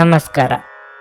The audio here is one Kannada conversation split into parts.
ನಮಸ್ಕಾರ.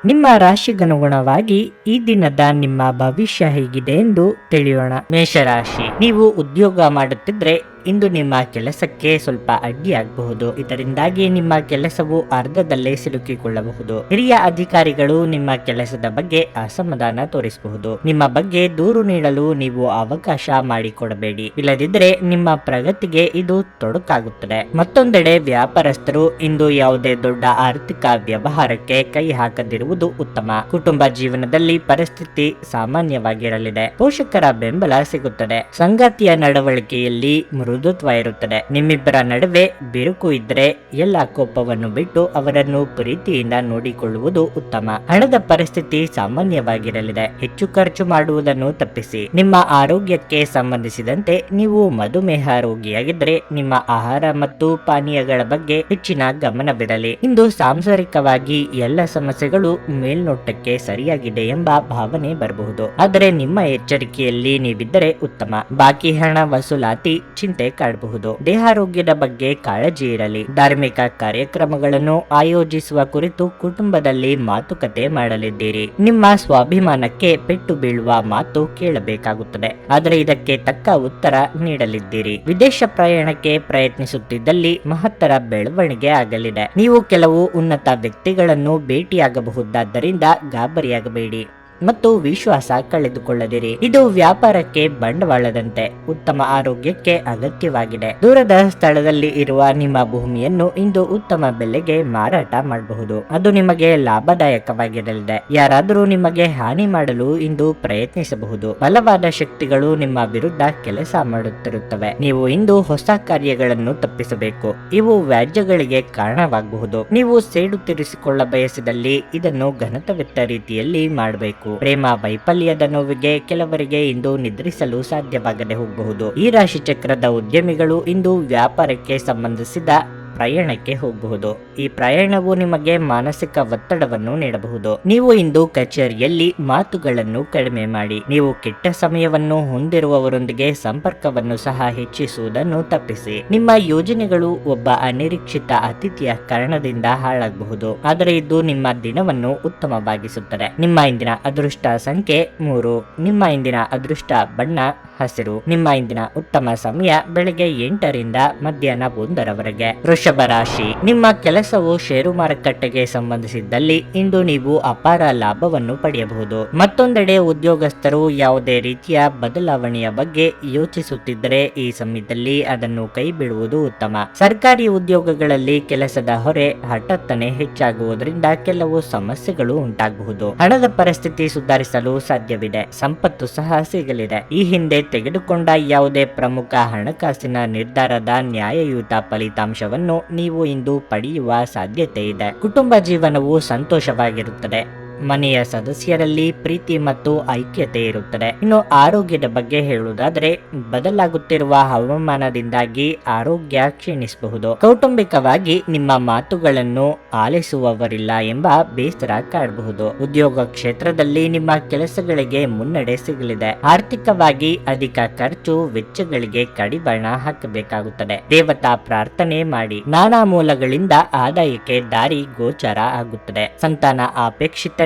ನಿಮ್ಮ ರಾಶಿಗನುಗುಣವಾಗಿ ಈ ದಿನದ ನಿಮ್ಮ ಭವಿಷ್ಯ ಹೇಗಿದೆ ಎಂದು ತಿಳಿಯೋಣ. ಮೇಷರಾಶಿ, ನೀವು ಉದ್ಯೋಗ ಮಾಡುತ್ತಿದ್ರೆ ಇಂದು ನಿಮ್ಮ ಕೆಲಸಕ್ಕೆ ಸ್ವಲ್ಪ ಅಡ್ಡಿಯಾಗಬಹುದು. ಇದರಿಂದಾಗಿ ನಿಮ್ಮ ಕೆಲಸವು ಅರ್ಧದಲ್ಲೇ ಸಿಲುಕಿಕೊಳ್ಳಬಹುದು. ಹಿರಿಯ ಅಧಿಕಾರಿಗಳು ನಿಮ್ಮ ಕೆಲಸದ ಬಗ್ಗೆ ಅಸಮಾಧಾನ ತೋರಿಸಬಹುದು. ನಿಮ್ಮ ಬಗ್ಗೆ ದೂರು ನೀಡಲು ನೀವು ಅವಕಾಶ ಮಾಡಿಕೊಡಬೇಡಿ, ಇಲ್ಲದಿದ್ದರೆ ನಿಮ್ಮ ಪ್ರಗತಿಗೆ ಇದು ತೊಡಕಾಗುತ್ತದೆ. ಮತ್ತೊಂದೆಡೆ ವ್ಯಾಪಾರಸ್ಥರು ಇಂದು ಯಾವುದೇ ದೊಡ್ಡ ಆರ್ಥಿಕ ವ್ಯವಹಾರಕ್ಕೆ ಕೈ ಹಾಕದಿರುವುದು ಉತ್ತಮ. ಕುಟುಂಬ ಜೀವನದಲ್ಲಿ ಪರಿಸ್ಥಿತಿ ಸಾಮಾನ್ಯವಾಗಿರಲಿದೆ. ಪೋಷಕರ ಬೆಂಬಲ ಸಿಗುತ್ತದೆ. ಸಂಗಾತಿಯ ನಡವಳಿಕೆಯಲ್ಲಿ ಮೃದುತ್ವ ಇರುತ್ತದೆ. ನಿಮ್ಮಿಬ್ಬರ ನಡುವೆ ಬಿರುಕು ಇದ್ದರೆ ಎಲ್ಲ ಕೋಪವನ್ನು ಬಿಟ್ಟು ಅವರನ್ನು ಪ್ರೀತಿಯಿಂದ ನೋಡಿಕೊಳ್ಳುವುದು ಉತ್ತಮ. ಹಣದ ಪರಿಸ್ಥಿತಿ ಸಾಮಾನ್ಯವಾಗಿರಲಿದೆ. ಹೆಚ್ಚು ಖರ್ಚು ಮಾಡುವುದನ್ನು ತಪ್ಪಿಸಿ. ನಿಮ್ಮ ಆರೋಗ್ಯಕ್ಕೆ ಸಂಬಂಧಿಸಿದಂತೆ ನೀವು ಮಧುಮೇಹ ರೋಗಿಯಾಗಿದ್ದರೆ ನಿಮ್ಮ ಆಹಾರ ಮತ್ತು ಪಾನೀಯಗಳ ಬಗ್ಗೆ ಹೆಚ್ಚಿನ ಗಮನವಿರಲಿ. ಇಂದು ಸಾಂಸಾರಿಕವಾಗಿ ಎಲ್ಲ ಸಮಸ್ಯೆಗಳು ಮೇಲ್ನೋಟಕ್ಕೆ ಸರಿಯಾಗಿದೆ ಎಂಬ ಭಾವನೆ ಬರಬಹುದು, ಆದರೆ ನಿಮ್ಮ ಎಚ್ಚರಿಕೆಯಲ್ಲಿ ನೀವಿದ್ದರೆ ಉತ್ತಮ. ಬಾಕಿ ಹಣ ವಸೂಲಾತಿ ಚಿಂತೆ ಕಾಡಬಹುದು. ದೇಹಾರೋಗ್ಯದ ಬಗ್ಗೆ ಕಾಳಜಿ ಇರಲಿ. ಧಾರ್ಮಿಕ ಕಾರ್ಯಕ್ರಮಗಳನ್ನು ಆಯೋಜಿಸುವ ಕುರಿತು ಕುಟುಂಬದಲ್ಲಿ ಮಾತುಕತೆ ಮಾಡಲಿದ್ದೀರಿ. ನಿಮ್ಮ ಸ್ವಾಭಿಮಾನಕ್ಕೆ ಪೆಟ್ಟು ಬೀಳುವ ಮಾತು ಕೇಳಬೇಕಾಗುತ್ತದೆ, ಆದರೆ ಇದಕ್ಕೆ ತಕ್ಕ ಉತ್ತರ ನೀಡಲಿದ್ದೀರಿ. ವಿದೇಶ ಪ್ರಯಾಣಕ್ಕೆ ಪ್ರಯತ್ನಿಸುತ್ತಿದ್ದಲ್ಲಿ ಮಹತ್ತರ ಬೆಳವಣಿಗೆ ಆಗಲಿದೆ. ನೀವು ಕೆಲವು ಉನ್ನತ ವ್ಯಕ್ತಿಗಳನ್ನು ಭೇಟಿಯಾಗಬಹುದಾದ್ದರಿಂದ ಗಾಬರಿಯಾಗಬೇಡಿ ಮತ್ತು ವಿಶ್ವಾಸ ಕಳೆದುಕೊಳ್ಳದಿರಿ. ಇದು ವ್ಯಾಪಾರಕ್ಕೆ ಬಂಡವಾಳದಂತೆ ಉತ್ತಮ ಆರೋಗ್ಯಕ್ಕೆ ಅಗತ್ಯವಾಗಿದೆ. ದೂರದ ಸ್ಥಳದಲ್ಲಿ ಇರುವ ನಿಮ್ಮ ಭೂಮಿಯನ್ನು ಇಂದು ಉತ್ತಮ ಬೆಲೆಗೆ ಮಾರಾಟ ಮಾಡಬಹುದು. ಅದು ನಿಮಗೆ ಲಾಭದಾಯಕವಾಗಿರಲಿದೆ. ಯಾರಾದರೂ ನಿಮಗೆ ಹಾನಿ ಮಾಡಲು ಇಂದು ಪ್ರಯತ್ನಿಸಬಹುದು. ಬಲವಾದ ಶಕ್ತಿಗಳು ನಿಮ್ಮ ವಿರುದ್ಧ ಕೆಲಸ ಮಾಡುತ್ತಿರುತ್ತವೆ. ನೀವು ಇಂದು ಹೊಸ ಕಾರ್ಯಗಳನ್ನು ತಪ್ಪಿಸಬೇಕು. ಇವು ವ್ಯಾಜ್ಯಗಳಿಗೆ ಕಾರಣವಾಗಬಹುದು. ನೀವು ಸೇಡು ತೀರಿಸಿಕೊಳ್ಳ ಬಯಸಿದಲ್ಲಿ ಇದನ್ನು ಘನತವೆತ್ತ ರೀತಿಯಲ್ಲಿ ಮಾಡಬೇಕು. ಪ್ರೇಮ ವೈಫಲ್ಯದ ನೋವಿಗೆ ಕೆಲವರಿಗೆ ಇಂದು ನಿದ್ರಿಸಲು ಸಾಧ್ಯವಾಗದೆ ಹೋಗಬಹುದು. ಈ ರಾಶಿ ಚಕ್ರದ ಉದ್ಯಮಿಗಳು ಇಂದು ವ್ಯಾಪಾರಕ್ಕೆ ಸಂಬಂಧಿಸಿದ ಪ್ರಯಾಣಕ್ಕೆ ಹೋಗಬಹುದು. ಈ ಪ್ರಯಾಣವು ನಿಮಗೆ ಮಾನಸಿಕ ಒತ್ತಡವನ್ನು ನೀಡಬಹುದು. ನೀವು ಇಂದು ಕಚೇರಿಯಲ್ಲಿ ಮಾತುಗಳನ್ನು ಕಡಿಮೆ ಮಾಡಿ. ನೀವು ಕೆಟ್ಟ ಸಮಯವನ್ನು ಹೊಂದಿರುವವರೊಂದಿಗೆ ಸಂಪರ್ಕವನ್ನು ಸಹ ಹೆಚ್ಚಿಸುವುದನ್ನು ತಪ್ಪಿಸಿ. ನಿಮ್ಮ ಯೋಜನೆಗಳು ಒಬ್ಬ ಅನಿರೀಕ್ಷಿತ ಅತಿಥಿಯ ಕಾರಣದಿಂದ ಹಾಳಾಗಬಹುದು, ಆದರೆ ಇದು ನಿಮ್ಮ ದಿನವನ್ನು ಉತ್ತಮವಾಗಿಸುತ್ತದೆ. ನಿಮ್ಮ ಇಂದಿನ ಅದೃಷ್ಟ ಸಂಖ್ಯೆ 3. ನಿಮ್ಮ ಇಂದಿನ ಅದೃಷ್ಟ ಬಣ್ಣ ಹಸಿರು. ನಿಮ್ಮ ಇಂದಿನ ಉತ್ತಮ ಸಮಯ ಬೆಳಗ್ಗೆ 8 ರಿಂದ ಮಧ್ಯಾಹ್ನ 1 ರವರೆಗೆ. ವೃಷಭ ರಾಶಿ, ನಿಮ್ಮ ಕೆಲಸವು ಷೇರು ಮಾರುಕಟ್ಟೆಗೆ ಸಂಬಂಧಿಸಿದ್ದಲ್ಲಿ ಇಂದು ನೀವು ಅಪಾರ ಲಾಭವನ್ನು ಪಡೆಯಬಹುದು. ಮತ್ತೊಂದೆಡೆ ಉದ್ಯೋಗಸ್ಥರು ಯಾವುದೇ ರೀತಿಯ ಬದಲಾವಣೆಯ ಬಗ್ಗೆ ಯೋಚಿಸುತ್ತಿದ್ದರೆ ಈ ಸಮಯದಲ್ಲಿ ಅದನ್ನು ಕೈ ಬಿಡುವುದು ಉತ್ತಮ. ಸರ್ಕಾರಿ ಉದ್ಯೋಗಗಳಲ್ಲಿ ಕೆಲಸದ ಹೊರೆ ಹಠಾತ್ತನೆ ಹೆಚ್ಚಾಗುವುದರಿಂದ ಕೆಲವು ಸಮಸ್ಯೆಗಳು ಉಂಟಾಗಬಹುದು. ಹಣದ ಪರಿಸ್ಥಿತಿ ಸುಧಾರಿಸಲು ಸಾಧ್ಯವಿದೆ. ಸಂಪತ್ತು ಸಹ ಸಿಗಲಿದೆ. ಈ ಹಿಂದೆ ತೆಗೆದುಕೊಂಡ ಯಾವುದೇ ಪ್ರಮುಖ ಹಣಕಾಸಿನ ನಿರ್ಧಾರದ ನ್ಯಾಯಯುತ ಫಲಿತಾಂಶವನ್ನು ನೀವು ಇಂದು ಪಡೆಯುವ ಸಾಧ್ಯತೆ ಇದೆ. ಕುಟುಂಬ ಜೀವನವು ಸಂತೋಷವಾಗಿರುತ್ತದೆ. ಮನೆಯ ಸದಸ್ಯರಲ್ಲಿ ಪ್ರೀತಿ ಮತ್ತು ಐಕ್ಯತೆ ಇರುತ್ತದೆ. ಇನ್ನು ಆರೋಗ್ಯದ ಬಗ್ಗೆ ಹೇಳುವುದಾದರೆ ಬದಲಾಗುತ್ತಿರುವ ಹವಾಮಾನದಿಂದಾಗಿ ಆರೋಗ್ಯ ಕ್ಷೀಣಿಸಬಹುದು. ಕೌಟುಂಬಿಕವಾಗಿ ನಿಮ್ಮ ಮಾತುಗಳನ್ನು ಆಲಿಸುವವರಿಲ್ಲ ಎಂಬ ಬೇಸರ ಕಾಡಬಹುದು. ಉದ್ಯೋಗ ಕ್ಷೇತ್ರದಲ್ಲಿ ನಿಮ್ಮ ಕೆಲಸಗಳಿಗೆ ಮುನ್ನಡೆ ಸಿಗಲಿದೆ. ಆರ್ಥಿಕವಾಗಿ ಅಧಿಕ ಖರ್ಚು ವೆಚ್ಚಗಳಿಗೆ ಕಡಿವಾಣ ಹಾಕಬೇಕಾಗುತ್ತದೆ. ದೇವತಾ ಪ್ರಾರ್ಥನೆ ಮಾಡಿ. ನಾನಾ ಮೂಲಗಳಿಂದ ಆದಾಯಕ್ಕೆ ದಾರಿ ಗೋಚರ ಆಗುತ್ತದೆ. ಸಂತಾನ ಅಪೇಕ್ಷಿತ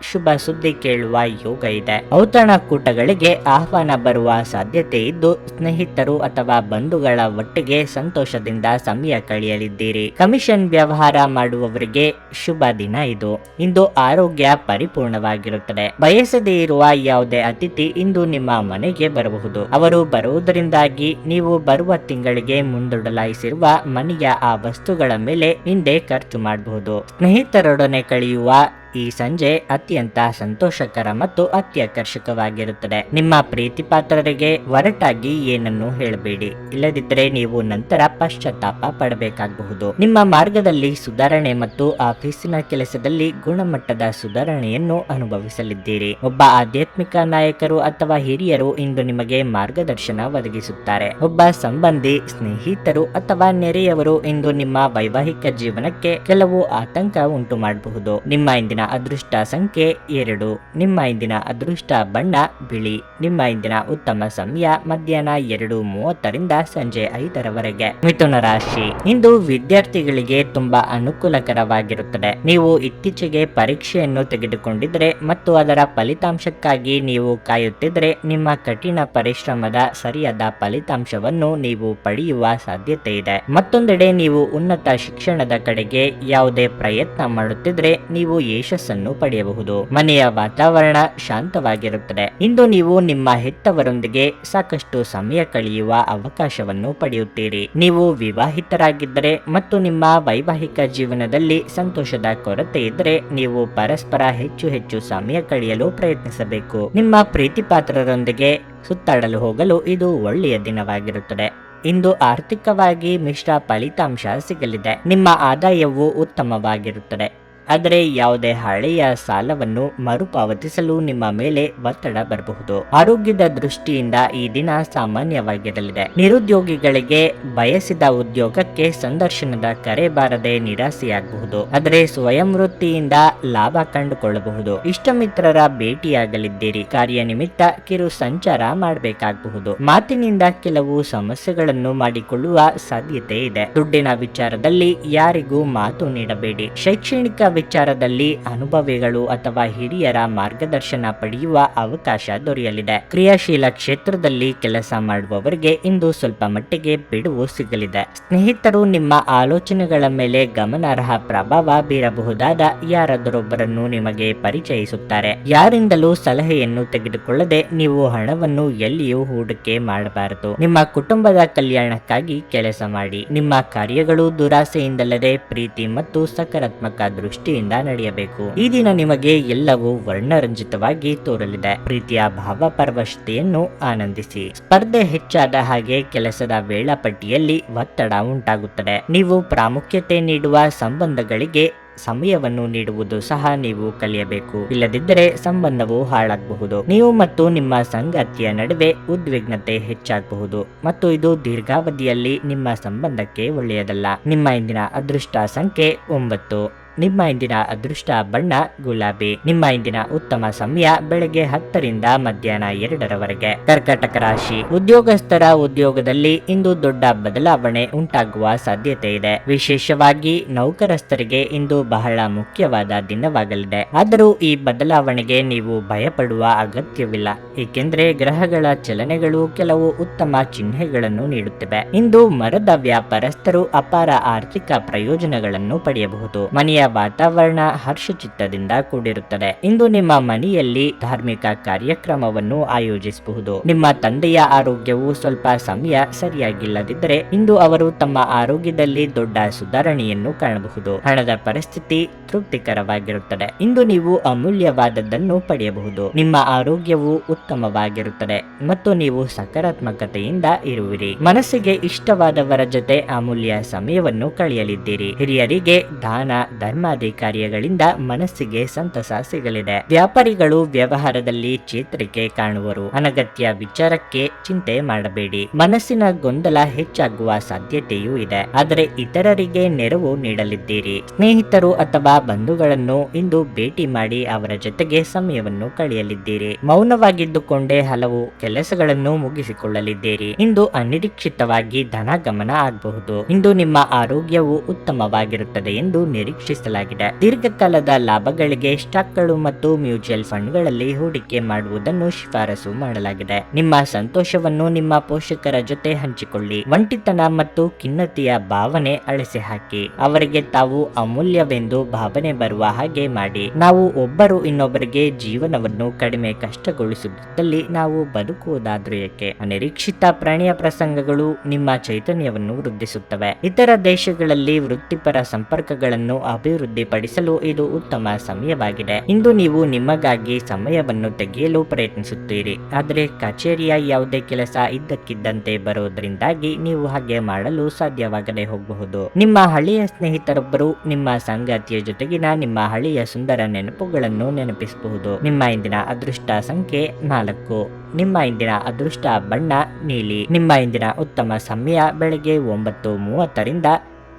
ಶುಭ ಸುದ್ದಿ ಕೇಳುವ ಯೋಗ ಇದೆ. ಔತಣಕೂಟಗಳಿಗೆ ಆಹ್ವಾನ ಬರುವ ಸಾಧ್ಯತೆ ಇದ್ದು ಸ್ನೇಹಿತರು ಅಥವಾ ಬಂಧುಗಳ ಒಟ್ಟಿಗೆ ಸಂತೋಷದಿಂದ ಸಮಯ ಕಳೆಯಲಿದ್ದೀರಿ. ಕಮಿಷನ್ ವ್ಯವಹಾರ ಮಾಡುವವರಿಗೆ ಶುಭ ದಿನ ಇದು. ಇಂದು ಆರೋಗ್ಯ ಪರಿಪೂರ್ಣವಾಗಿರುತ್ತದೆ. ಬಯಸದೇ ಇರುವ ಯಾವುದೇ ಅತಿಥಿ ಇಂದು ನಿಮ್ಮ ಮನೆಗೆ ಬರಬಹುದು. ಅವರು ಬರುವುದರಿಂದಾಗಿ ನೀವು ಬರುವ ತಿಂಗಳಿಗೆ ಮುಂದೂಡಲಾಯಿಸಿರುವ ಮನೆಯ ಆ ವಸ್ತುಗಳ ಮೇಲೆ ಹಿಂದೆ ಖರ್ಚು ಮಾಡಬಹುದು. ಸ್ನೇಹಿತರೊಡನೆ ಕಳೆಯುವ ಈ ಸಂಜೆ ಅತ್ಯಂತ ಸಂತೋಷಕರ ಮತ್ತು ಅತ್ಯಾಕರ್ಷಕವಾಗಿರುತ್ತದೆ. ನಿಮ್ಮ ಪ್ರೀತಿ ಪಾತ್ರರಿಗೆ ಒರಟಾಗಿ ಏನನ್ನು ಹೇಳಬೇಡಿ, ಇಲ್ಲದಿದ್ದರೆ ನೀವು ನಂತರ ಪಶ್ಚಾತ್ತಾಪ ಪಡಬೇಕಾಗಬಹುದು. ನಿಮ್ಮ ಮಾರ್ಗದಲ್ಲಿ ಸುಧಾರಣೆ ಮತ್ತು ಆಫೀಸಿನ ಕೆಲಸದಲ್ಲಿ ಗುಣಮಟ್ಟದ ಸುಧಾರಣೆಯನ್ನು ಅನುಭವಿಸಲಿದ್ದೀರಿ. ಒಬ್ಬ ಆಧ್ಯಾತ್ಮಿಕ ನಾಯಕರು ಅಥವಾ ಹಿರಿಯರು ಇಂದು ನಿಮಗೆ ಮಾರ್ಗದರ್ಶನ ಒದಗಿಸುತ್ತಾರೆ. ಒಬ್ಬ ಸಂಬಂಧಿ, ಸ್ನೇಹಿತರು ಅಥವಾ ನೆರೆಯವರು ಇಂದು ನಿಮ್ಮ ವೈವಾಹಿಕ ಜೀವನಕ್ಕೆ ಕೆಲವು ಆತಂಕ ಉಂಟು ಮಾಡಬಹುದು. ನಿಮ್ಮ ಇಂದಿನ ಇಂದಿನ ಅದೃಷ್ಟ ಸಂಖ್ಯೆ 2. ನಿಮ್ಮ ಇಂದಿನ ಅದೃಷ್ಟ ಬಣ್ಣ ಬಿಳಿ. ನಿಮ್ಮ ಇಂದಿನ ಉತ್ತಮ ಸಮಯ ಮಧ್ಯಾಹ್ನ 2:30ರಿಂದ ಸಂಜೆ 5ರವರೆಗೆ. ಮಿಥುನ ರಾಶಿ, ಇಂದು ವಿದ್ಯಾರ್ಥಿಗಳಿಗೆ ತುಂಬಾ ಅನುಕೂಲಕರವಾಗಿರುತ್ತದೆ. ನೀವು ಇತ್ತೀಚೆಗೆ ಪರೀಕ್ಷೆಯನ್ನು ತೆಗೆದುಕೊಂಡಿದ್ರೆ ಮತ್ತು ಅದರ ಫಲಿತಾಂಶಕ್ಕಾಗಿ ನೀವು ಕಾಯುತ್ತಿದ್ರೆ ನಿಮ್ಮ ಕಠಿಣ ಪರಿಶ್ರಮದ ಸರಿಯಾದ ಫಲಿತಾಂಶವನ್ನು ನೀವು ಪಡೆಯುವ ಸಾಧ್ಯತೆ ಇದೆ. ಮತ್ತೊಂದೆಡೆ ನೀವು ಉನ್ನತ ಶಿಕ್ಷಣದ ಕಡೆಗೆ ಯಾವುದೇ ಪ್ರಯತ್ನ ಮಾಡುತ್ತಿದ್ರೆ ನೀವು ಯಶಸ್ಸನ್ನು ಪಡೆಯಬಹುದು. ಮನೆಯ ವಾತಾವರಣ ಶಾಂತವಾಗಿರುತ್ತದೆ. ಇಂದು ನೀವು ನಿಮ್ಮ ಹೆತ್ತವರೊಂದಿಗೆ ಸಾಕಷ್ಟು ಸಮಯ ಕಳೆಯುವ ಅವಕಾಶವನ್ನು ಪಡೆಯುತ್ತೀರಿ. ನೀವು ವಿವಾಹಿತರಾಗಿದ್ದರೆ ಮತ್ತು ನಿಮ್ಮ ವೈವಾಹಿಕ ಜೀವನದಲ್ಲಿ ಸಂತೋಷದ ಕೊರತೆ ಇದ್ದರೆ ನೀವು ಪರಸ್ಪರ ಹೆಚ್ಚು ಸಮಯ ಕಳೆಯಲು ಪ್ರಯತ್ನಿಸಬೇಕು. ನಿಮ್ಮ ಪ್ರೀತಿ ಪಾತ್ರರೊಂದಿಗೆ ಸುತ್ತಾಡಲು ಹೋಗಲು ಇದು ಒಳ್ಳೆಯ ದಿನವಾಗಿರುತ್ತದೆ. ಇಂದು ಆರ್ಥಿಕವಾಗಿ ಮಿಶ್ರ ಫಲಿತಾಂಶ ಸಿಗಲಿದೆ. ನಿಮ್ಮ ಆದಾಯವು ಉತ್ತಮವಾಗಿರುತ್ತದೆ, ಆದರೆ ಯಾವುದೇ ಹಳೆಯ ಸಾಲವನ್ನು ಮರುಪಾವತಿಸಲು ನಿಮ್ಮ ಮೇಲೆ ಒತ್ತಡ ಬರಬಹುದು. ಆರೋಗ್ಯದ ದೃಷ್ಟಿಯಿಂದ ಈ ದಿನ ಸಾಮಾನ್ಯವಾಗಿರಲಿದೆ. ನಿರುದ್ಯೋಗಿಗಳಿಗೆ ಬಯಸಿದ ಉದ್ಯೋಗಕ್ಕೆ ಸಂದರ್ಶನದ ಕರೆ ಬಾರದೆ ನಿರಾಸೆಯಾಗಬಹುದು, ಆದರೆ ಸ್ವಯಂ ವೃತ್ತಿಯಿಂದ ಲಾಭ ಕಂಡುಕೊಳ್ಳಬಹುದು. ಇಷ್ಟಮಿತ್ರರ ಭೇಟಿಯಾಗಲಿದ್ದೀರಿ. ಕಾರ್ಯನಿಮಿತ್ತ ಕಿರು ಸಂಚಾರ ಮಾಡಬೇಕಾಗಬಹುದು. ಮಾತಿನಿಂದ ಕೆಲವು ಸಮಸ್ಯೆಗಳನ್ನು ಮಾಡಿಕೊಳ್ಳುವ ಸಾಧ್ಯತೆ ಇದೆ. ದುಡ್ಡಿನ ವಿಚಾರದಲ್ಲಿ ಯಾರಿಗೂ ಮಾತು ನೀಡಬೇಡಿ. ಶೈಕ್ಷಣಿಕ ವಿಚಾರದಲ್ಲಿ ಅನುಭವಿಗಳು ಅಥವಾ ಹಿರಿಯರ ಮಾರ್ಗದರ್ಶನ ಪಡೆಯುವ ಅವಕಾಶ ದೊರೆಯಲಿದೆ. ಕ್ರಿಯಾಶೀಲ ಕ್ಷೇತ್ರದಲ್ಲಿ ಕೆಲಸ ಮಾಡುವವರಿಗೆ ಇಂದು ಸ್ವಲ್ಪ ಮಟ್ಟಿಗೆ ಬಿಡುವು ಸಿಗಲಿದೆ. ಸ್ನೇಹಿತರು ನಿಮ್ಮ ಆಲೋಚನೆಗಳ ಮೇಲೆ ಗಮನಾರ್ಹ ಪ್ರಭಾವ ಬೀರಬಹುದಾದ ಯಾರಾದರೊಬ್ಬರನ್ನು ನಿಮಗೆ ಪರಿಚಯಿಸುತ್ತಾರೆ. ಯಾರಿಂದಲೂ ಸಲಹೆಯನ್ನು ತೆಗೆದುಕೊಳ್ಳದೆ ನೀವು ಹಣವನ್ನು ಎಲ್ಲಿಯೂ ಹೂಡಿಕೆ ಮಾಡಬಾರದು. ನಿಮ್ಮ ಕುಟುಂಬದ ಕಲ್ಯಾಣಕ್ಕಾಗಿ ಕೆಲಸ ಮಾಡಿ. ನಿಮ್ಮ ಕಾರ್ಯಗಳು ದುರಾಸೆಯಿಂದಲ್ಲದೆ ಪ್ರೀತಿ ಮತ್ತು ಸಕಾರಾತ್ಮಕ ದೃಷ್ಟಿಯಿಂದ ನಡೆಯಬೇಕು. ಈ ದಿನ ನಿಮಗೆ ಎಲ್ಲವೂ ವರ್ಣರಂಜಿತವಾಗಿ ತೋರಲಿದೆ. ಪ್ರೀತಿಯ ಭಾವಪರವಶತೆಯನ್ನು ಆನಂದಿಸಿ. ಸ್ಪರ್ಧೆ ಹೆಚ್ಚಾದ ಹಾಗೆ ಕೆಲಸದ ವೇಳಾಪಟ್ಟಿಯಲ್ಲಿ ಒತ್ತಡ ಉಂಟಾಗುತ್ತದೆ. ನೀವು ಪ್ರಾಮುಖ್ಯತೆ ನೀಡುವ ಸಂಬಂಧಗಳಿಗೆ ಸಮಯವನ್ನು ನೀಡುವುದು ಸಹ ನೀವು ಕಲಿಯಬೇಕು. ಇಲ್ಲದಿದ್ದರೆ ಸಂಬಂಧವು ಹಾಳಾಗಬಹುದು. ನೀವು ಮತ್ತು ನಿಮ್ಮ ಸಂಗಾತಿಯ ನಡುವೆ ಉದ್ವಿಗ್ನತೆ ಹೆಚ್ಚಾಗಬಹುದು ಮತ್ತು ಇದು ದೀರ್ಘಾವಧಿಯಲ್ಲಿ ನಿಮ್ಮ ಸಂಬಂಧಕ್ಕೆ ಒಳ್ಳೆಯದಲ್ಲ. ನಿಮ್ಮ ಇಂದಿನ ಅದೃಷ್ಟ ಸಂಖ್ಯೆ 9. ನಿಮ್ಮ ಇಂದಿನ ಅದೃಷ್ಟ ಬಣ್ಣ ಗುಲಾಬಿ. ನಿಮ್ಮ ಇಂದಿನ ಉತ್ತಮ ಸಮಯ ಬೆಳಗ್ಗೆ 10ರಿಂದ ಮಧ್ಯಾಹ್ನ 2ರವರೆಗೆ. ಕರ್ಕಾಟಕ ರಾಶಿ, ಉದ್ಯೋಗಸ್ಥರ ಉದ್ಯೋಗದಲ್ಲಿ ಇಂದು ದೊಡ್ಡ ಬದಲಾವಣೆ ಉಂಟಾಗುವ ಸಾಧ್ಯತೆ ಇದೆ. ವಿಶೇಷವಾಗಿ ನೌಕರಸ್ಥರಿಗೆ ಇಂದು ಬಹಳ ಮುಖ್ಯವಾದ ದಿನವಾಗಲಿದೆ. ಆದರೂ ಈ ಬದಲಾವಣೆಗೆ ನೀವು ಭಯಪಡುವ ಅಗತ್ಯವಿಲ್ಲ, ಏಕೆಂದರೆ ಗ್ರಹಗಳ ಚಲನೆಗಳು ಕೆಲವು ಉತ್ತಮ ಚಿಹ್ನೆಗಳನ್ನು ನೀಡುತ್ತಿವೆ. ಇಂದು ಮರದ ವ್ಯಾಪಾರಸ್ಥರು ಅಪಾರ ಆರ್ಥಿಕ ಪ್ರಯೋಜನಗಳನ್ನು ಪಡೆಯಬಹುದು. ಮನೆಯ ವಾತಾವರಣ ಹರ್ಷಚಿತ್ತದಿಂದ ಕೂಡಿರುತ್ತದೆ. ಇಂದು ನಿಮ್ಮ ಮನೆಯಲ್ಲಿ ಧಾರ್ಮಿಕ ಕಾರ್ಯಕ್ರಮವನ್ನು ಆಯೋಜಿಸಬಹುದು. ನಿಮ್ಮ ತಂದೆಯ ಆರೋಗ್ಯವು ಸ್ವಲ್ಪ ಸಮಯ ಸರಿಯಾಗಿಲ್ಲದಿದ್ದರೆ ಇಂದು ಅವರು ತಮ್ಮ ಆರೋಗ್ಯದಲ್ಲಿ ದೊಡ್ಡ ಸುಧಾರಣೆಯನ್ನು ಕಾಣಬಹುದು. ಹಣದ ಪರಿಸ್ಥಿತಿ ತೃಪ್ತಿಕರವಾಗಿರುತ್ತದೆ. ಇಂದು ನೀವು ಅಮೂಲ್ಯವಾದದ್ದನ್ನು ಪಡೆಯಬಹುದು. ನಿಮ್ಮ ಆರೋಗ್ಯವು ಉತ್ತಮವಾಗಿರುತ್ತದೆ ಮತ್ತು ನೀವು ಸಕಾರಾತ್ಮಕತೆಯಿಂದ ಇರುವಿರಿ. ಮನಸ್ಸಿಗೆ ಇಷ್ಟವಾದವರ ಜೊತೆ ಅಮೂಲ್ಯ ಸಮಯವನ್ನು ಕಳೆಯಲಿದ್ದೀರಿ. ಹಿರಿಯರಿಗೆ ದಾನ ಧರ್ಮಾದಿ ಕಾರ್ಯಗಳಿಂದ ಮನಸ್ಸಿಗೆ ಸಂತಸ ಸಿಗಲಿದೆ. ವ್ಯಾಪಾರಿಗಳು ವ್ಯವಹಾರದಲ್ಲಿ ಚೇತರಿಕೆ ಕಾಣುವರು. ಅನಗತ್ಯ ವಿಚಾರಕ್ಕೆ ಚಿಂತೆ ಮಾಡಬೇಡಿ. ಮನಸ್ಸಿನ ಗೊಂದಲ ಹೆಚ್ಚಾಗುವ ಸಾಧ್ಯತೆಯೂ ಇದೆ, ಆದರೆ ಇತರರಿಗೆ ನೆರವು ನೀಡಲಿದ್ದೀರಿ. ಸ್ನೇಹಿತರು ಅಥವಾ ಬಂಧುಗಳನ್ನು ಇಂದು ಭೇಟಿ ಮಾಡಿ ಅವರ ಜೊತೆಗೆ ಸಮಯವನ್ನು ಕಳೆಯಲಿದ್ದೀರಿ. ಮೌನವಾಗಿದ್ದುಕೊಂಡೇ ಹಲವು ಕೆಲಸಗಳನ್ನು ಮುಗಿಸಿಕೊಳ್ಳಲಿದ್ದೀರಿ. ಇಂದು ಅನಿರೀಕ್ಷಿತವಾಗಿ ಧನಗಮನ ಆಗಬಹುದು. ಇಂದು ನಿಮ್ಮ ಆರೋಗ್ಯವು ಉತ್ತಮವಾಗಿರುತ್ತದೆ ಎಂದು ನಿರೀಕ್ಷಿಸಲಾಗಿದೆ. ದೀರ್ಘಕಾಲದ ಲಾಭಗಳಿಗೆ ಸ್ಟಾಕ್ಗಳು ಮತ್ತು ಮ್ಯೂಚುವಲ್ ಫಂಡ್ಗಳಲ್ಲಿ ಹೂಡಿಕೆ ಮಾಡುವುದನ್ನು ಶಿಫಾರಸು ಮಾಡಲಾಗಿದೆ. ನಿಮ್ಮ ಸಂತೋಷವನ್ನು ನಿಮ್ಮ ಪೋಷಕರ ಜೊತೆ ಹಂಚಿಕೊಳ್ಳಿ. ಒಂಟಿತನ ಮತ್ತು ಖಿನ್ನತೆಯ ಭಾವನೆ ಅಳಿಸಿ ಹಾಕಿ. ಅವರಿಗೆ ತಾವು ಅಮೂಲ್ಯವೆಂದು ಭಾವನೆ ಬರುವ ಹಾಗೆ ಮಾಡಿ. ನಾವು ಒಬ್ಬರು ಇನ್ನೊಬ್ಬರಿಗೆ ಜೀವನವನ್ನು ಕಡಿಮೆ ಕಷ್ಟಗೊಳಿಸುವುದರಲ್ಲಿ ನಾವು ಬದುಕುವುದಾದ್ರೂ ಏಕೆ? ಅನಿರೀಕ್ಷಿತ ಪ್ರಾಣಿಯ ಪ್ರಸಂಗಗಳು ನಿಮ್ಮ ಚೈತನ್ಯವನ್ನು ವೃದ್ಧಿಸುತ್ತವೆ. ಇತರ ದೇಶಗಳಲ್ಲಿ ವೃತ್ತಿಪರ ಸಂಪರ್ಕಗಳನ್ನು ಅಭಿವೃದ್ಧಿಪಡಿಸಲು ಇದು ಉತ್ತಮ ಸಮಯವಾಗಿದೆ. ಇಂದು ನೀವು ನಿಮಗಾಗಿ ಸಮಯವನ್ನು ತೆಗೆಯಲು ಪ್ರಯತ್ನಿಸುತ್ತೀರಿ, ಆದರೆ ಕಚೇರಿಯ ಯಾವುದೇ ಕೆಲಸ ಇದ್ದಕ್ಕಿದ್ದಂತೆ ಬರೋದ್ರಿಂದಾಗಿ ನೀವು ಹಾಗೆ ಮಾಡಲು ಸಾಧ್ಯವಾಗದೆ ಹೋಗಬಹುದು. ನಿಮ್ಮ ಹಳೆಯ ಸ್ನೇಹಿತರೊಬ್ಬರು ನಿಮ್ಮ ಸಂಗಾತಿಯ ಜೊತೆಗಿನ ನಿಮ್ಮ ಹಳೆಯ ಸುಂದರ ನೆನಪುಗಳನ್ನು ನೆನಪಿಸಬಹುದು. ನಿಮ್ಮ ಇಂದಿನ ಅದೃಷ್ಟ ಸಂಖ್ಯೆ 4. ನಿಮ್ಮ ಇಂದಿನ ಅದೃಷ್ಟ ಬಣ್ಣ ನೀಲಿ. ನಿಮ್ಮ ಇಂದಿನ ಉತ್ತಮ ಸಮಯ ಬೆಳಗ್ಗೆ 9:30ರಿಂದ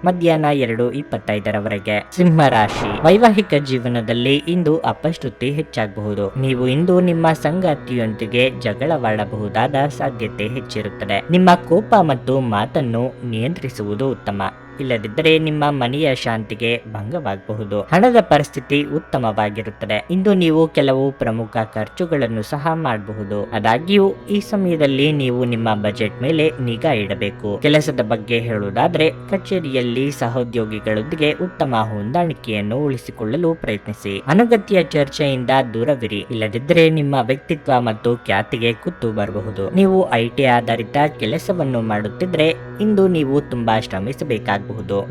ಮಧ್ಯಾಹ್ನ 2:25 ಸಿಂಹ ರಾಶಿ, ವೈವಾಹಿಕ ಜೀವನದಲ್ಲಿ ಇಂದು ಅಪಶ್ರುತಿ ಹೆಚ್ಚಾಗಬಹುದು. ನೀವು ಇಂದು ನಿಮ್ಮ ಸಂಗಾತಿಯೊಂದಿಗೆ ಜಗಳವಾಡಬಹುದಾದ ಸಾಧ್ಯತೆ ಹೆಚ್ಚಿರುತ್ತದೆ. ನಿಮ್ಮ ಕೋಪ ಮತ್ತು ಮಾತನ್ನು ನಿಯಂತ್ರಿಸುವುದು ಉತ್ತಮ. ಇಲ್ಲದಿದ್ದರೆ ನಿಮ್ಮ ಮನೆಯ ಶಾಂತಿಗೆ ಭಂಗವಾಗಬಹುದು. ಹಣದ ಪರಿಸ್ಥಿತಿ ಉತ್ತಮವಾಗಿರುತ್ತದೆ. ಇಂದು ನೀವು ಕೆಲವು ಪ್ರಮುಖ ಖರ್ಚುಗಳನ್ನು ಸಹ ಮಾಡಬಹುದು. ಆದಾಗ್ಯೂ ಈ ಸಮಯದಲ್ಲಿ ನೀವು ನಿಮ್ಮ ಬಜೆಟ್ ಮೇಲೆ ನಿಗಾ ಇಡಬೇಕು. ಕೆಲಸದ ಬಗ್ಗೆ ಹೇಳುವುದಾದ್ರೆ, ಕಚೇರಿಯಲ್ಲಿ ಸಹೋದ್ಯೋಗಿಗಳೊಂದಿಗೆ ಉತ್ತಮ ಹೊಂದಾಣಿಕೆಯನ್ನು ಉಳಿಸಿಕೊಳ್ಳಲು ಪ್ರಯತ್ನಿಸಿ. ಅನಗತ್ಯ ಚರ್ಚೆಯಿಂದ ದೂರವಿರಿ. ಇಲ್ಲದಿದ್ದರೆ ನಿಮ್ಮ ವ್ಯಕ್ತಿತ್ವ ಮತ್ತು ಖ್ಯಾತಿಗೆ ಕುತ್ತು ಬರಬಹುದು. ನೀವು IT ಆಧಾರಿತ ಕೆಲಸವನ್ನು ಮಾಡುತ್ತಿದ್ರೆ ಇಂದು ನೀವು ತುಂಬಾ ಶ್ರಮಿಸಬೇಕಾಗಬಹುದು.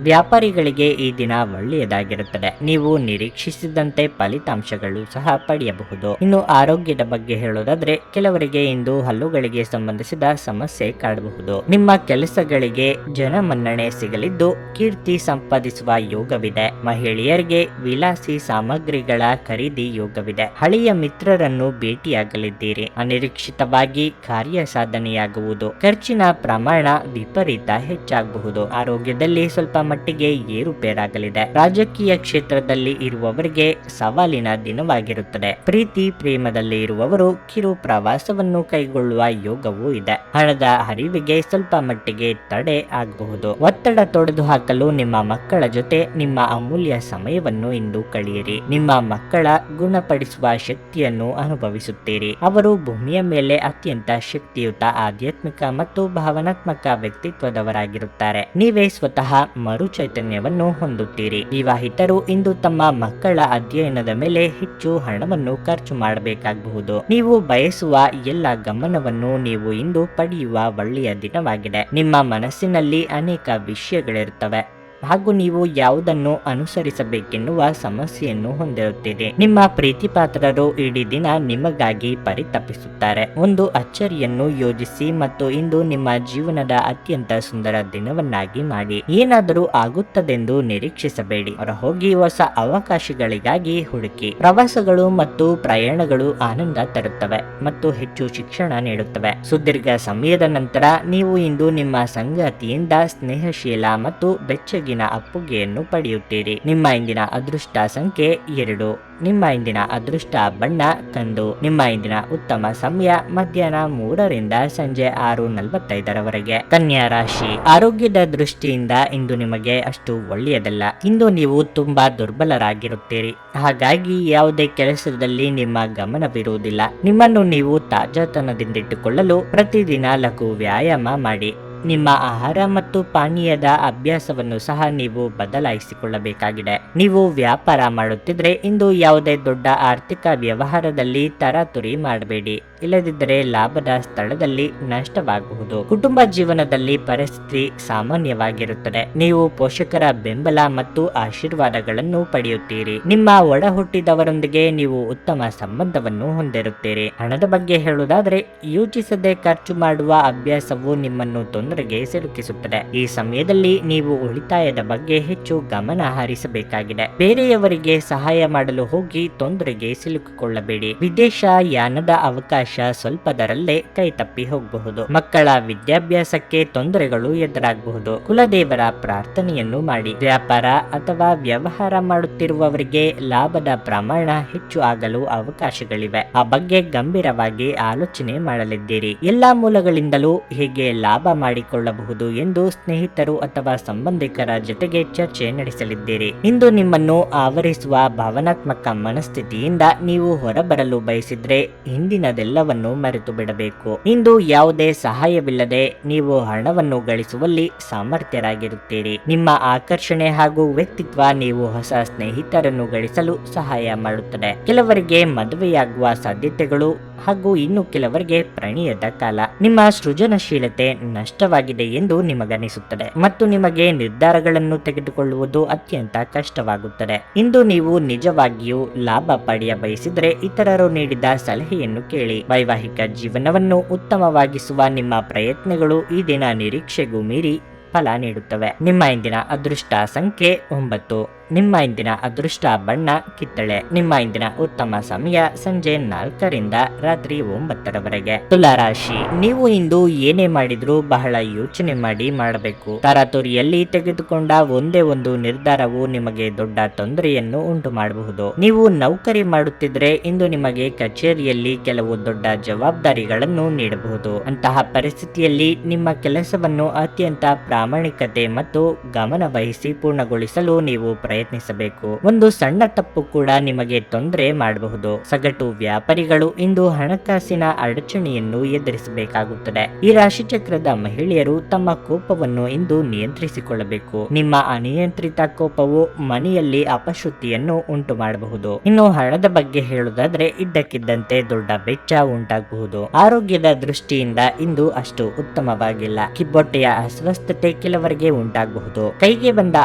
ವ್ಯಾಪಾರಿಗಳಿಗೆ ಈ ದಿನ ಒಳ್ಳೆಯದಾಗಿರುತ್ತದೆ. ನೀವು ನಿರೀಕ್ಷಿಸಿದಂತೆ ಫಲಿತಾಂಶಗಳು ಸಹ ಪಡೆಯಬಹುದು. ಇನ್ನು ಆರೋಗ್ಯದ ಬಗ್ಗೆ ಹೇಳೋದಾದ್ರೆ, ಕೆಲವರಿಗೆ ಇಂದು ಹಲ್ಲುಗಳಿಗೆ ಸಂಬಂಧಿಸಿದ ಸಮಸ್ಯೆ ಕಾಡಬಹುದು. ನಿಮ್ಮ ಕೆಲಸಗಳಿಗೆ ಜನಮನ್ನಣೆ ಸಿಗಲಿದ್ದು ಕೀರ್ತಿ ಸಂಪಾದಿಸುವ ಯೋಗವಿದೆ. ಮಹಿಳೆಯರಿಗೆ ವಿಲಾಸಿ ಸಾಮಗ್ರಿಗಳ ಖರೀದಿ ಯೋಗವಿದೆ. ಹಳೆಯ ಮಿತ್ರರನ್ನು ಭೇಟಿಯಾಗಲಿದ್ದೀರಿ. ಅನಿರೀಕ್ಷಿತವಾಗಿ ಕಾರ್ಯ ಸಾಧನೆಯಾಗುವುದು. ಖರ್ಚಿನ ಪ್ರಮಾಣ ವಿಪರೀತ ಹೆಚ್ಚಾಗಬಹುದು. ಆರೋಗ್ಯದಲ್ಲಿ ಸ್ವಲ್ಪ ಮಟ್ಟಿಗೆ ಏರುಪೇರಾಗಲಿದೆ. ರಾಜಕೀಯ ಕ್ಷೇತ್ರದಲ್ಲಿ ಇರುವವರಿಗೆ ಸವಾಲಿನ ದಿನವಾಗಿರುತ್ತದೆ. ಪ್ರೀತಿ ಪ್ರೇಮದಲ್ಲಿ ಇರುವವರು ಕಿರು ಪ್ರವಾಸವನ್ನು ಕೈಗೊಳ್ಳುವ ಯೋಗವೂ ಇದೆ. ಹಣದ ಹರಿವಿಗೆ ಸ್ವಲ್ಪ ಮಟ್ಟಿಗೆ ತಡೆ ಆಗಬಹುದು. ಒತ್ತಡ ತೊಡೆದುಹಾಕಲು ನಿಮ್ಮ ಮಕ್ಕಳ ಜೊತೆ ನಿಮ್ಮ ಅಮೂಲ್ಯ ಸಮಯವನ್ನು ಇಂದು ಕಳೆಯಿರಿ. ನಿಮ್ಮ ಮಕ್ಕಳ ಗುಣಪಡಿಸುವ ಶಕ್ತಿಯನ್ನು ಅನುಭವಿಸುತ್ತೀರಿ. ಅವರು ಭೂಮಿಯ ಮೇಲೆ ಅತ್ಯಂತ ಶಕ್ತಿಯುತ ಆಧ್ಯಾತ್ಮಿಕ ಮತ್ತು ಭಾವನಾತ್ಮಕ ವ್ಯಕ್ತಿತ್ವದವರಾಗಿರುತ್ತಾರೆ. ನೀವೇ ಸ್ವತಃ ಮರುಚೈತನ್ಯವನ್ನು ಹೊಂದುತ್ತೀರಿ. ವಿವಾಹಿತರು ಇಂದು ತಮ್ಮ ಮಕ್ಕಳ ಅಧ್ಯಯನದ ಮೇಲೆ ಹೆಚ್ಚು ಹಣವನ್ನು ಖರ್ಚು ಮಾಡಬೇಕಾಗಬಹುದು. ನೀವು ಬಯಸುವ ಎಲ್ಲ ಗಮನವನ್ನು ನೀವು ಇಂದು ಪಡೆಯುವ ಒಳ್ಳೆಯ ದಿನವಾಗಿದೆ. ನಿಮ್ಮ ಮನಸ್ಸಿನಲ್ಲಿ ಅನೇಕ ವಿಷಯಗಳಿರುತ್ತವೆ ಹಾಗೂ ನೀವು ಯಾವುದನ್ನು ಅನುಸರಿಸಬೇಕೆನ್ನುವ ಸಮಸ್ಯೆಯನ್ನು ಹೊಂದಿರುತ್ತೀರಿ. ನಿಮ್ಮ ಪ್ರೀತಿಪಾತ್ರರು ಇಡೀ ದಿನ ನಿಮಗಾಗಿ ಪರಿತಪಿಸುತ್ತಾರೆ. ಒಂದು ಅಚ್ಚರಿಯನ್ನು ಯೋಜಿಸಿ ಮತ್ತು ಇಂದು ನಿಮ್ಮ ಜೀವನದ ಅತ್ಯಂತ ಸುಂದರ ದಿನವನ್ನಾಗಿ ಮಾಡಿ. ಏನಾದರೂ ಆಗುತ್ತದೆಂದು ನಿರೀಕ್ಷಿಸಬೇಡಿ. ಹೊರಹೋಗಿ ಹೊಸ ಅವಕಾಶಗಳಿಗಾಗಿ ಹುಡುಕಿ. ಪ್ರವಾಸಗಳು ಮತ್ತು ಪ್ರಯಾಣಗಳು ಆನಂದ ತರುತ್ತವೆ ಮತ್ತು ಹೆಚ್ಚು ಶಿಕ್ಷಣ ನೀಡುತ್ತವೆ. ಸುದೀರ್ಘ ಸಮಯದ ನಂತರ ನೀವು ಇಂದು ನಿಮ್ಮ ಸಂಗಾತಿಯಿಂದ ಸ್ನೇಹಶೀಲ ಮತ್ತು ಬೆಚ್ಚಗಿನ ಅಪ್ಪುಗೆಯನ್ನು ಪಡೆಯುತ್ತೀರಿ. ನಿಮ್ಮ ಇಂದಿನ ಅದೃಷ್ಟ ಸಂಖ್ಯೆ 2. ನಿಮ್ಮ ಇಂದಿನ ಅದೃಷ್ಟ ಬಣ್ಣ ಕಂದು. ನಿಮ್ಮ ಇಂದಿನ ಉತ್ತಮ ಸಮಯ ಮಧ್ಯಾಹ್ನ 3ರಿಂದ ಸಂಜೆ 6:45 ಕನ್ಯಾ ರಾಶಿ, ಆರೋಗ್ಯದ ದೃಷ್ಟಿಯಿಂದ ಇಂದು ನಿಮಗೆ ಅಷ್ಟು ಒಳ್ಳೆಯದಲ್ಲ. ಇಂದು ನೀವು ತುಂಬಾ ದುರ್ಬಲರಾಗಿರುತ್ತೀರಿ. ಹಾಗಾಗಿ ಯಾವುದೇ ಕೆಲಸದಲ್ಲಿ ನಿಮ್ಮ ಗಮನವಿರುವುದಿಲ್ಲ. ನಿಮ್ಮನ್ನು ನೀವು ತಾಜಾತನದಿಂದಿಟ್ಟುಕೊಳ್ಳಲು ಪ್ರತಿದಿನ ಲಘು ವ್ಯಾಯಾಮ ಮಾಡಿ. ನಿಮ್ಮ ಆಹಾರ ಮತ್ತು ಪಾನೀಯದ ಅಭ್ಯಾಸವನ್ನು ಸಹ ನೀವು ಬದಲಾಯಿಸಿಕೊಳ್ಳಬೇಕಾಗಿದೆ. ನೀವು ವ್ಯಾಪಾರ ಮಾಡುತ್ತಿದ್ರೆ ಇಂದು ಯಾವುದೇ ದೊಡ್ಡ ಆರ್ಥಿಕ ವ್ಯವಹಾರದಲ್ಲಿ ತರಾತುರಿ ಮಾಡಬೇಡಿ. ಇಲ್ಲದಿದ್ದರೆ ಲಾಭದ ಸ್ಥಳದಲ್ಲಿ ನಷ್ಟವಾಗಬಹುದು. ಕುಟುಂಬ ಜೀವನದಲ್ಲಿ ಪರಿಸ್ಥಿತಿ ಸಾಮಾನ್ಯವಾಗಿರುತ್ತದೆ. ನೀವು ಪೋಷಕರ ಬೆಂಬಲ ಮತ್ತು ಆಶೀರ್ವಾದಗಳನ್ನು ಪಡೆಯುತ್ತೀರಿ. ನಿಮ್ಮ ಒಡ ಹುಟ್ಟಿದವರೊಂದಿಗೆ ನೀವು ಉತ್ತಮ ಸಂಬಂಧವನ್ನು ಹೊಂದಿರುತ್ತೀರಿ. ಹಣದ ಬಗ್ಗೆ ಹೇಳುವುದಾದ್ರೆ, ಯೋಚಿಸದೆ ಖರ್ಚು ಮಾಡುವ ಅಭ್ಯಾಸವು ನಿಮ್ಮನ್ನು ತೊಂದರೆಗೆ ಸಿಲುಕಿಸುತ್ತದೆ. ಈ ಸಮಯದಲ್ಲಿ ನೀವು ಉಳಿತಾಯದ ಬಗ್ಗೆ ಹೆಚ್ಚು ಗಮನ ಹರಿಸಬೇಕಾಗಿದೆ. ಬೇರೆಯವರಿಗೆ ಸಹಾಯ ಮಾಡಲು ಹೋಗಿ ತೊಂದರೆಗೆ ಸಿಲುಕಿಕೊಳ್ಳಬೇಡಿ. ವಿದೇಶ ಯಾನದ ಅವಕಾಶ ಸ್ವಲ್ಪದರಲ್ಲೇ ಕೈ ತಪ್ಪಿ ಹೋಗಬಹುದು. ಮಕ್ಕಳ ವಿದ್ಯಾಭ್ಯಾಸಕ್ಕೆ ತೊಂದರೆಗಳು ಎದುರಾಗಬಹುದು. ಕುಲದೇವರ ಪ್ರಾರ್ಥನೆಯನ್ನು ಮಾಡಿ. ವ್ಯಾಪಾರ ಅಥವಾ ವ್ಯವಹಾರ ಮಾಡುತ್ತಿರುವವರಿಗೆ ಲಾಭದ ಪ್ರಮಾಣ ಹೆಚ್ಚು ಆಗಲು ಅವಕಾಶಗಳಿವೆ. ಆ ಬಗ್ಗೆ ಗಂಭೀರವಾಗಿ ಆಲೋಚನೆ ಮಾಡಲಿದ್ದೀರಿ. ಎಲ್ಲಾ ಮೂಲಗಳಿಂದಲೂ ಹೇಗೆ ಲಾಭ ಮಾಡಿಕೊಳ್ಳಬಹುದು ಎಂದು ಸ್ನೇಹಿತರು ಅಥವಾ ಸಂಬಂಧಿಕರ ಜೊತೆಗೆ ಚರ್ಚೆ ನಡೆಸಲಿದ್ದೀರಿ. ಇಂದು ನಿಮ್ಮನ್ನು ಆವರಿಸುವ ಭಾವನಾತ್ಮಕ ಮನಸ್ಥಿತಿಯಿಂದ ನೀವು ಹೊರಬರಲು ಬಯಸಿದ್ರೆ ಹಿಂದಿನದೆಲ್ಲವನ್ನು ಮರೆತು ಬಿಡಬೇಕು. ಇಂದು ಯಾವುದೇ ಸಹಾಯವಿಲ್ಲದೆ ನೀವು ಹಣವನ್ನು ಗಳಿಸುವಲ್ಲಿ ಸಮರ್ಥರಾಗಿರುತ್ತೀರಿ. ನಿಮ್ಮ ಆಕರ್ಷಣೆ ಹಾಗೂ ವ್ಯಕ್ತಿತ್ವ ನೀವು ಹೊಸ ಸ್ನೇಹಿತರನ್ನು ಗಳಿಸಲು ಸಹಾಯ ಮಾಡುತ್ತದೆ. ಕೆಲವರಿಗೆ ಮದುವೆಯಾಗುವ ಸಾಧ್ಯತೆಗಳು ಹಾಗೂ ಇನ್ನು ಕೆಲವರಿಗೆ ಪ್ರಣಯದ ಕಾಲ. ನಿಮ್ಮ ಸೃಜನಶೀಲತೆ ನಷ್ಟವಾಗಿದೆ ಎಂದು ನಿಮಗನಿಸುತ್ತದೆ ಮತ್ತು ನಿಮಗೆ ನಿರ್ಧಾರಗಳನ್ನು ತೆಗೆದುಕೊಳ್ಳುವುದು ಅತ್ಯಂತ ಕಷ್ಟವಾಗುತ್ತದೆ. ಇಂದು ನೀವು ನಿಜವಾಗಿಯೂ ಲಾಭ ಪಡೆಯ ಬಯಸಿದರೆ ಇತರರು ನೀಡಿದ ಸಲಹೆಯನ್ನು ಕೇಳಿ. ವೈವಾಹಿಕ ಜೀವನವನ್ನು ಉತ್ತಮವಾಗಿಸುವ ನಿಮ್ಮ ಪ್ರಯತ್ನಗಳು ಈ ದಿನ ನಿರೀಕ್ಷೆಗೂ ಮೀರಿ ಫಲ ನೀಡುತ್ತವೆ. ನಿಮ್ಮ ಇಂದಿನ ಅದೃಷ್ಟ ಸಂಖ್ಯೆ 9. ನಿಮ್ಮ ಇಂದಿನ ಅದೃಷ್ಟ ಬಣ್ಣ ಕಿತ್ತಳೆ. ನಿಮ್ಮ ಇಂದಿನ ಉತ್ತಮ ಸಮಯ ಸಂಜೆ 4ರಿಂದ ರಾತ್ರಿ 9ರವರೆಗೆ. ತುಲಾ ರಾಶಿ, ನೀವು ಇಂದು ಏನೇ ಮಾಡಿದ್ರೂ ಬಹಳ ಯೋಚನೆ ಮಾಡಿ ಮಾಡಬೇಕು. ತರಾತುರಿಯಲ್ಲಿ ತೆಗೆದುಕೊಂಡ ಒಂದೇ ಒಂದು ನಿರ್ಧಾರವು ನಿಮಗೆ ದೊಡ್ಡ ತೊಂದರೆಯನ್ನು ಉಂಟು ಮಾಡಬಹುದು. ನೀವು ನೌಕರಿ ಮಾಡುತ್ತಿದ್ರೆ ಇಂದು ನಿಮಗೆ ಕಚೇರಿಯಲ್ಲಿ ಕೆಲವು ದೊಡ್ಡ ಜವಾಬ್ದಾರಿಗಳನ್ನು ನೀಡಬಹುದು. ಅಂತಹ ಪರಿಸ್ಥಿತಿಯಲ್ಲಿ ನಿಮ್ಮ ಕೆಲಸವನ್ನು ಅತ್ಯಂತ ಪ್ರಾಮಾಣಿಕತೆ ಮತ್ತು ಗಮನ ವಹಿಸಿ ಪೂರ್ಣಗೊಳಿಸಲು ನೀವು ಪ್ರಯತ್ನಿಸಬೇಕು. ಒಂದು ಸಣ್ಣ ತಪ್ಪು ಕೂಡ ನಿಮಗೆ ತೊಂದರೆ ಮಾಡಬಹುದು. ಸಗಟು ವ್ಯಾಪಾರಿಗಳು ಇಂದು ಹಣಕಾಸಿನ ಅಡಚಣೆಯನ್ನು ಎದುರಿಸಬೇಕಾಗುತ್ತದೆ. ಈ ರಾಶಿಚಕ್ರದ ಮಹಿಳೆಯರು ತಮ್ಮ ಕೋಪವನ್ನು ಇಂದು ನಿಯಂತ್ರಿಸಿಕೊಳ್ಳಬೇಕು. ನಿಮ್ಮ ಅನಿಯಂತ್ರಿತ ಕೋಪವು ಮನೆಯಲ್ಲಿ ಅಪಶೃತಿಯನ್ನು ಉಂಟು ಮಾಡಬಹುದು. ಇನ್ನು ಹಣದ ಬಗ್ಗೆ ಹೇಳುವುದಾದ್ರೆ ಇದ್ದಕ್ಕಿದ್ದಂತೆ ದೊಡ್ಡ ವೆಚ್ಚ ಉಂಟಾಗಬಹುದು. ಆರೋಗ್ಯದ ದೃಷ್ಟಿಯಿಂದ ಇಂದು ಅಷ್ಟು ಉತ್ತಮವಾಗಿಲ್ಲ. ಕಿಬ್ಬೊಟ್ಟೆಯ ಅಸ್ವಸ್ಥತೆ ಕೆಲವರಿಗೆ ಉಂಟಾಗಬಹುದು. ಕೈಗೆ ಬಂದ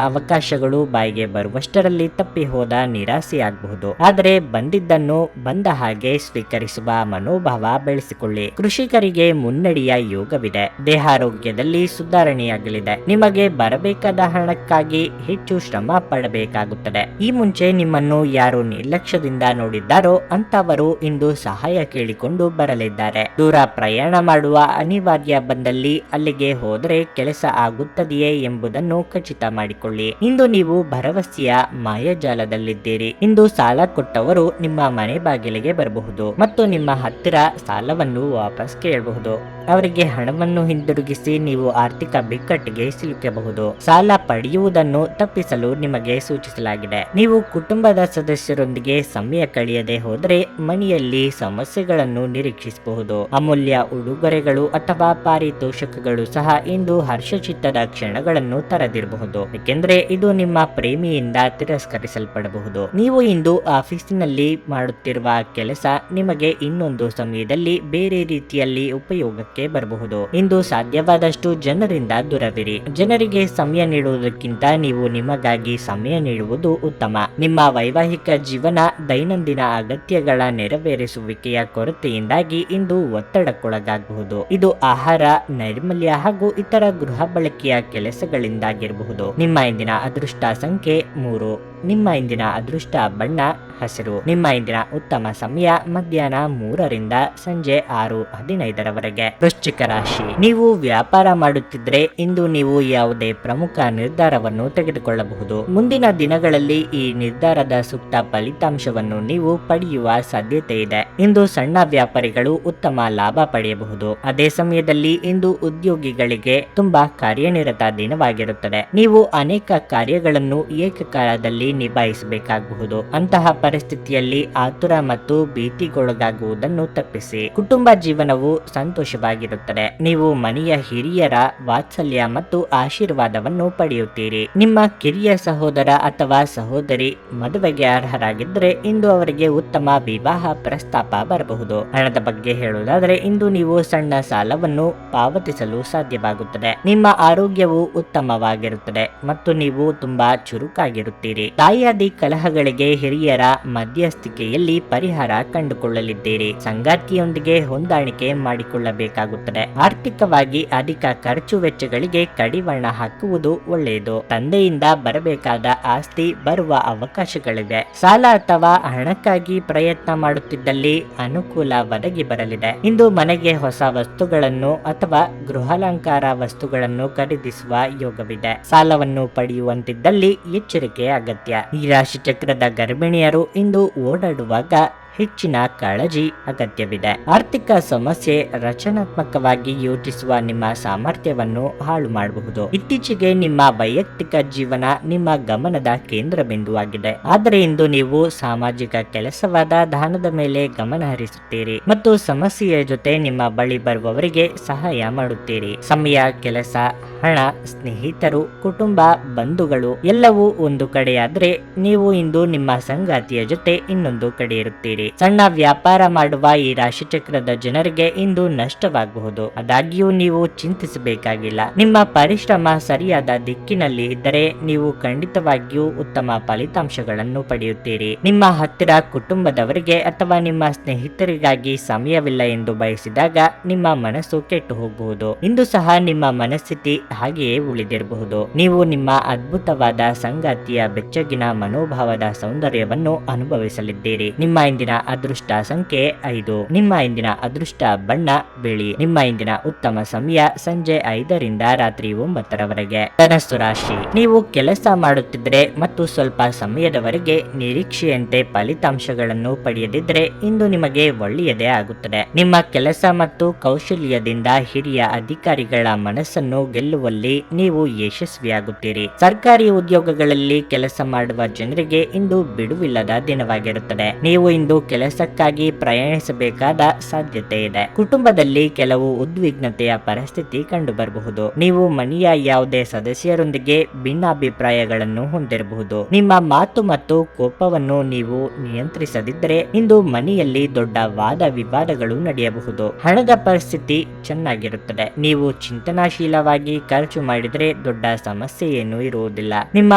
ಅವಕಾಶಗಳು ಬಾಯಿಗೆ ಬರುವಷ್ಟರಲ್ಲಿ ತಪ್ಪಿ ಹೋದ ನಿರಾಸೆಯಾಗಬಹುದು. ಆದರೆ ಬಂದಿದ್ದನ್ನು ಬಂದ ಹಾಗೆ ಸ್ವೀಕರಿಸುವ ಮನೋಭಾವ ಬೆಳೆಸಿಕೊಳ್ಳಿ. ಕೃಷಿಕರಿಗೆ ಮುನ್ನಡೆಯ ಯೋಗವಿದೆ. ದೇಹಾರೋಗ್ಯದಲ್ಲಿ ಸುಧಾರಣೆಯಾಗಲಿದೆ. ನಿಮಗೆ ಬರಬೇಕಾದ ಹಣಕ್ಕಾಗಿ ಹೆಚ್ಚು ಶ್ರಮ ಪಡಬೇಕಾಗುತ್ತದೆ. ಈ ಮುಂಚೆ ನಿಮ್ಮನ್ನು ಯಾರು ನಿರ್ಲಕ್ಷ್ಯದಿಂದ ನೋಡಿದ್ದಾರೋ ಅಂತವರು ಇಂದು ಸಹಾಯ ಕೇಳಿಕೊಂಡು ಬರಲಿದ್ದಾರೆ. ದೂರ ಪ್ರಯಾಣ ಮಾಡುವ ಅನಿವಾರ್ಯ ಬಂದಲ್ಲಿ ಅಲ್ಲಿಗೆ ಹೋದರೆ ಕೆಲಸ ಆಗುತ್ತದೆಯೇ ಎಂಬುದನ್ನು ಖಚಿತ ಮಾಡಿಕೊಳ್ಳಿ. ಇಂದು ನೀವು ಭರವಸೆಯ ಮಾಯಾಜಾಲದಲ್ಲಿದ್ದೀರಿ. ಇಂದು ಸಾಲ ಕೊಟ್ಟವರು ನಿಮ್ಮ ಮನೆ ಬಾಗಿಲಿಗೆ ಬರಬಹುದು ಮತ್ತು ನಿಮ್ಮ ಹತ್ತಿರ ಸಾಲವನ್ನು ವಾಪಸ್ ಕೇಳಬಹುದು. ಅವರಿಗೆ ಹಣವನ್ನು ಹಿಂದಿರುಗಿಸಿ ನೀವು ಆರ್ಥಿಕ ಬಿಕ್ಕಟ್ಟಿಗೆ ಸಿಲುಕಬಹುದು. ಸಾಲ ಪಡೆಯುವುದನ್ನು ತಪ್ಪಿಸಲು ನಿಮಗೆ ಸೂಚಿಸಲಾಗಿದೆ. ನೀವು ಕುಟುಂಬದ ಸದಸ್ಯರೊಂದಿಗೆ ಸಮಯ ಕಳೆಯದೆ ಹೋದರೆ ಮನೆಯಲ್ಲಿ ಸಮಸ್ಯೆಗಳನ್ನು ನಿರೀಕ್ಷಿಸಬಹುದು. ಅಮೂಲ್ಯ ಉಡುಗೊರೆಗಳು ಅಥವಾ ಪಾರಿತೋಷಕಗಳು ಸಹ ಇಂದು ಹರ್ಷಚಿತ್ತದ ಕ್ಷಣಗಳನ್ನು ತರದಿರಬಹುದು, ಏಕೆಂದರೆ ಇದು ನಿಮ್ಮ ಪ್ರೇಮಿಯಿಂದ ತಿರಸ್ಕರಿಸಲ್ಪಡಬಹುದು. ನೀವು ಇಂದು ಆಫೀಸಿನಲ್ಲಿ ಮಾಡುತ್ತಿರುವ ಕೆಲಸ ನಿಮಗೆ ಇನ್ನೊಂದು ಸಮಯದಲ್ಲಿ ಬೇರೆ ರೀತಿಯಲ್ಲಿ ಉಪಯೋಗಕ್ಕೆ ಬರಬಹುದು. ಇಂದು ಸಾಧ್ಯವಾದಷ್ಟು ಜನರಿಂದ ದೂರವಿರಿ. ಜನರಿಗೆ ಸಮಯ ನೀಡುವುದಕ್ಕಿಂತ ನೀವು ನಿಮಗಾಗಿ ಸಮಯ ನೀಡುವುದು ಉತ್ತಮ. ನಿಮ್ಮ ವೈವಾಹಿಕ ಜೀವನ ದೈನಂದಿನ ಅಗತ್ಯಗಳ ನೆರವೇರಿಸುವಿಕೆಯ ಕೊರತೆಯಿಂದಾಗಿ ಇಂದು ಒತ್ತಡಕ್ಕೊಳಗಾಗಬಹುದು. ಇದು ಆಹಾರ, ನೈರ್ಮಲ್ಯ ಹಾಗೂ ಇತರ ಗೃಹ ಬಳಕೆಯ ಕೆಲಸಗಳಿಂದಾಗಿರಬಹುದು. ನಿಮ್ಮ ಇಂದಿನ ಅದೃಷ್ಟ ಸಂಖ್ಯೆ 3. ನಿಮ್ಮ ಇಂದಿನ ಅದೃಷ್ಟ ಬಣ್ಣ ಹಸಿರು. ನಿಮ್ಮ ಇಂದಿನ ಉತ್ತಮ ಸಮಯ ಮಧ್ಯಾಹ್ನ 3ರಿಂದ ಸಂಜೆ 6:15ರವರೆಗೆ. ವೃಶ್ಚಿಕ ರಾಶಿ, ನೀವು ವ್ಯಾಪಾರ ಮಾಡುತ್ತಿದ್ರೆ ಇಂದು ನೀವು ಯಾವುದೇ ಪ್ರಮುಖ ನಿರ್ಧಾರವನ್ನು ತೆಗೆದುಕೊಳ್ಳಬಹುದು. ಮುಂದಿನ ದಿನಗಳಲ್ಲಿ ಈ ನಿರ್ಧಾರದ ಸೂಕ್ತ ಫಲಿತಾಂಶವನ್ನು ನೀವು ಪಡೆಯುವ ಸಾಧ್ಯತೆ ಇದೆ. ಇಂದು ಸಣ್ಣ ವ್ಯಾಪಾರಿಗಳು ಉತ್ತಮ ಲಾಭ ಪಡೆಯಬಹುದು. ಅದೇ ಸಮಯದಲ್ಲಿ ಇಂದು ಉದ್ಯೋಗಿಗಳಿಗೆ ತುಂಬಾ ಕಾರ್ಯನಿರತ ದಿನವಾಗಿರುತ್ತದೆ. ನೀವು ಅನೇಕ ಕಾರ್ಯಗಳನ್ನು ಏಕಕಾಲದಲ್ಲಿ ನಿಭಾಯಿಸಬೇಕಾಗಬಹುದು. ಅಂತಹ ಪರಿಸ್ಥಿತಿಯಲ್ಲಿ ಆತುರ ಮತ್ತು ಭೀತಿಗೊಳಗಾಗುವುದನ್ನು ತಪ್ಪಿಸಿ. ಕುಟುಂಬ ಜೀವನವು ಸಂತೋಷವಾಗಿರುತ್ತದೆ. ನೀವು ಮನೆಯ ಹಿರಿಯರ ವಾತ್ಸಲ್ಯ ಮತ್ತು ಆಶೀರ್ವಾದವನ್ನು ಪಡೆಯುತ್ತೀರಿ. ನಿಮ್ಮ ಕಿರಿಯ ಸಹೋದರ ಅಥವಾ ಸಹೋದರಿ ಮದುವೆಗೆ ಅರ್ಹರಾಗಿದ್ದರೆ ಇಂದು ಅವರಿಗೆ ಉತ್ತಮ ವಿವಾಹ ಪ್ರಸ್ತಾಪ ಬರಬಹುದು. ಹಣದ ಬಗ್ಗೆ ಹೇಳುವುದಾದರೆ ಇಂದು ನೀವು ಸಣ್ಣ ಸಾಲವನ್ನು ಪಾವತಿಸಲು ಸಾಧ್ಯವಾಗುತ್ತದೆ. ನಿಮ್ಮ ಆರೋಗ್ಯವು ಉತ್ತಮವಾಗಿರುತ್ತದೆ ಮತ್ತು ನೀವು ತುಂಬಾ ಚುರುಕಾಗಿರುತ್ತೀರಿ. ತಾಯಿಯಾದಿ ಕಲಹಗಳಿಗೆ ಹಿರಿಯರ ಮಧ್ಯಸ್ಥಿಕೆಯಲ್ಲಿ ಪರಿಹಾರ ಕಂಡುಕೊಳ್ಳಲಿದ್ದೀರಿ. ಸಂಗಾತಿಯೊಂದಿಗೆ ಹೊಂದಾಣಿಕೆ ಮಾಡಿಕೊಳ್ಳಬೇಕಾಗುತ್ತದೆ. ಆರ್ಥಿಕವಾಗಿ ಅಧಿಕ ಖರ್ಚು ವೆಚ್ಚಗಳಿಗೆ ಕಡಿವಾಣ ಹಾಕುವುದು ಒಳ್ಳೆಯದು. ತಂದೆಯಿಂದ ಬರಬೇಕಾದ ಆಸ್ತಿ ಬರುವ ಅವಕಾಶಗಳಿವೆ. ಸಾಲ ಅಥವಾ ಹಣಕ್ಕಾಗಿ ಪ್ರಯತ್ನ ಮಾಡುತ್ತಿದ್ದಲ್ಲಿ ಅನುಕೂಲ ಒದಗಿ ಬರಲಿದೆ. ಇಂದು ಮನೆಗೆ ಹೊಸ ವಸ್ತುಗಳನ್ನು ಅಥವಾ ಗೃಹಾಲಂಕಾರ ವಸ್ತುಗಳನ್ನು ಖರೀದಿಸುವ ಯೋಗವಿದೆ. ಸಾಲವನ್ನು ಪಡೆಯುವಂತಿದ್ದಲ್ಲಿ ಎಚ್ಚರಿಕೆ ಅಗತ್ಯ. ಈ ರಾಶಿ ಚಕ್ರದ ಗರ್ಭಿಣಿಯರು ಇಂದು ಓಡಾಡುವಾಗ ಹೆಚ್ಚಿನ ಕಾಳಜಿ ಅಗತ್ಯವಿದೆ. ಆರ್ಥಿಕ ಸಮಸ್ಯೆ ರಚನಾತ್ಮಕವಾಗಿ ಯೋಚಿಸುವ ನಿಮ್ಮ ಸಾಮರ್ಥ್ಯವನ್ನು ಹಾಳು ಮಾಡಬಹುದು. ಇತ್ತೀಚೆಗೆ ನಿಮ್ಮ ವೈಯಕ್ತಿಕ ಜೀವನ ನಿಮ್ಮ ಗಮನದ ಕೇಂದ್ರ ಬಿಂದುವಾಗಿದೆ. ಆದರೆ ಇಂದು ನೀವು ಸಾಮಾಜಿಕ ಕೆಲಸವಾದ ದಾನದ ಮೇಲೆ ಗಮನ ಹರಿಸುತ್ತೀರಿ ಮತ್ತು ಸಮಸ್ಯೆಯ ಜೊತೆ ನಿಮ್ಮ ಬಳಿ ಬರುವವರಿಗೆ ಸಹಾಯ ಮಾಡುತ್ತೀರಿ. ಸಮಯ, ಕೆಲಸ, ಹಣ, ಸ್ನೇಹಿತರು, ಕುಟುಂಬ, ಬಂಧುಗಳು ಎಲ್ಲವೂ ಒಂದು ಕಡೆಯಾದ್ರೆ ನೀವು ಇಂದು ನಿಮ್ಮ ಸಂಗಾತಿಯ ಜೊತೆ ಇನ್ನೊಂದು ಕಡೆ ಇರುತ್ತೀರಿ. ಮಾಡುತ್ತೀರಿ. ಸಣ್ಣ ವ್ಯಾಪಾರ ಮಾಡುವ ಈ ರಾಶಿಚಕ್ರದ ಜನರಿಗೆ ಇಂದು ನಷ್ಟವಾಗಬಹುದು. ಆದಾಗ್ಯೂ ನೀವು ಚಿಂತಿಸಬೇಕಾಗಿಲ್ಲ. ನಿಮ್ಮ ಪರಿಶ್ರಮ ಸರಿಯಾದ ದಿಕ್ಕಿನಲ್ಲಿ ಇದ್ದರೆ ನೀವು ಖಂಡಿತವಾಗಿಯೂ ಉತ್ತಮ ಫಲಿತಾಂಶಗಳನ್ನು ಪಡೆಯುತ್ತೀರಿ. ನಿಮ್ಮ ಹತ್ತಿರ ಕುಟುಂಬದವರಿಗೆ ಅಥವಾ ನಿಮ್ಮ ಸ್ನೇಹಿತರಿಗಾಗಿ ಸಮಯವಿಲ್ಲ ಎಂದು ಬಯಸಿದಾಗ ನಿಮ್ಮ ಮನಸ್ಸು ಕೆಟ್ಟು ಹೋಗಬಹುದು. ಇಂದು ಸಹ ನಿಮ್ಮ ಮನಸ್ಥಿತಿ ಹಾಗೆಯೇ ಉಳಿದಿರಬಹುದು. ನೀವು ನಿಮ್ಮ ಅದ್ಭುತವಾದ ಸಂಗಾತಿಯ ಬೆಚ್ಚಗಿನ ಮನೋಭಾವದ ಸೌಂದರ್ಯವನ್ನು ಅನುಭವಿಸಲಿದ್ದೀರಿ. ನಿಮ್ಮ ಇಂದಿನ ಅದೃಷ್ಟ ಸಂಖ್ಯೆ 5. ನಿಮ್ಮ ಇಂದಿನ ಅದೃಷ್ಟ ಬಣ್ಣ ಬಿಳಿ. ನಿಮ್ಮ ಇಂದಿನ ಉತ್ತಮ ಸಮಯ ಸಂಜೆ 5ರಿಂದ ರಾತ್ರಿ 9ರವರೆಗೆ. ಧನಸ್ಸು ರಾಶಿ, ನೀವು ಕೆಲಸ ಮಾಡುತ್ತಿದ್ದರೆ ಮತ್ತು ಸ್ವಲ್ಪ ಸಮಯದವರೆಗೆ ನಿರೀಕ್ಷೆಯಂತೆ ಫಲಿತಾಂಶಗಳನ್ನು ಪಡೆಯದಿದ್ದರೆ ಇಂದು ನಿಮಗೆ ಒಳ್ಳೆಯದೇ ಆಗುತ್ತದೆ. ನಿಮ್ಮ ಕೆಲಸ ಮತ್ತು ಕೌಶಲ್ಯದಿಂದ ಹಿರಿಯ ಅಧಿಕಾರಿಗಳ ಮನಸ್ಸನ್ನು ಗೆಲ್ಲುವಲ್ಲಿ ನೀವು ಯಶಸ್ವಿಯಾಗುತ್ತೀರಿ. ಸರ್ಕಾರಿ ಉದ್ಯೋಗಗಳಲ್ಲಿ ಕೆಲಸ ಮಾಡುವ ಜನರಿಗೆ ಇಂದು ಬಿಡುವಿಲ್ಲದ ದಿನವಾಗಿರುತ್ತದೆ. ನೀವು ಇಂದು ಕೆಲಸಕ್ಕಾಗಿ ಪ್ರಯಾಣಿಸಬೇಕಾದ ಸಾಧ್ಯತೆ ಇದೆ. ಕುಟುಂಬದಲ್ಲಿ ಕೆಲವು ಉದ್ವಿಗ್ನತೆಯ ಪರಿಸ್ಥಿತಿ ಕಂಡುಬರಬಹುದು. ನೀವು ಮನೆಯ ಯಾವುದೇ ಸದಸ್ಯರೊಂದಿಗೆ ಭಿನ್ನಾಭಿಪ್ರಾಯಗಳನ್ನು ಹೊಂದಿರಬಹುದು. ನಿಮ್ಮ ಮಾತು ಮತ್ತು ಕೋಪವನ್ನು ನೀವು ನಿಯಂತ್ರಿಸದಿದ್ದರೆ ಇಂದು ಮನೆಯಲ್ಲಿ ದೊಡ್ಡ ವಾದ ವಿವಾದಗಳು ನಡೆಯಬಹುದು. ಹಣದ ಪರಿಸ್ಥಿತಿ ಚೆನ್ನಾಗಿರುತ್ತದೆ. ನೀವು ಚಿಂತನಾಶೀಲವಾಗಿ ಖರ್ಚು ಮಾಡಿದರೆ ದೊಡ್ಡ ಸಮಸ್ಯೆ ಏನೂ ಇರುವುದಿಲ್ಲ. ನಿಮ್ಮ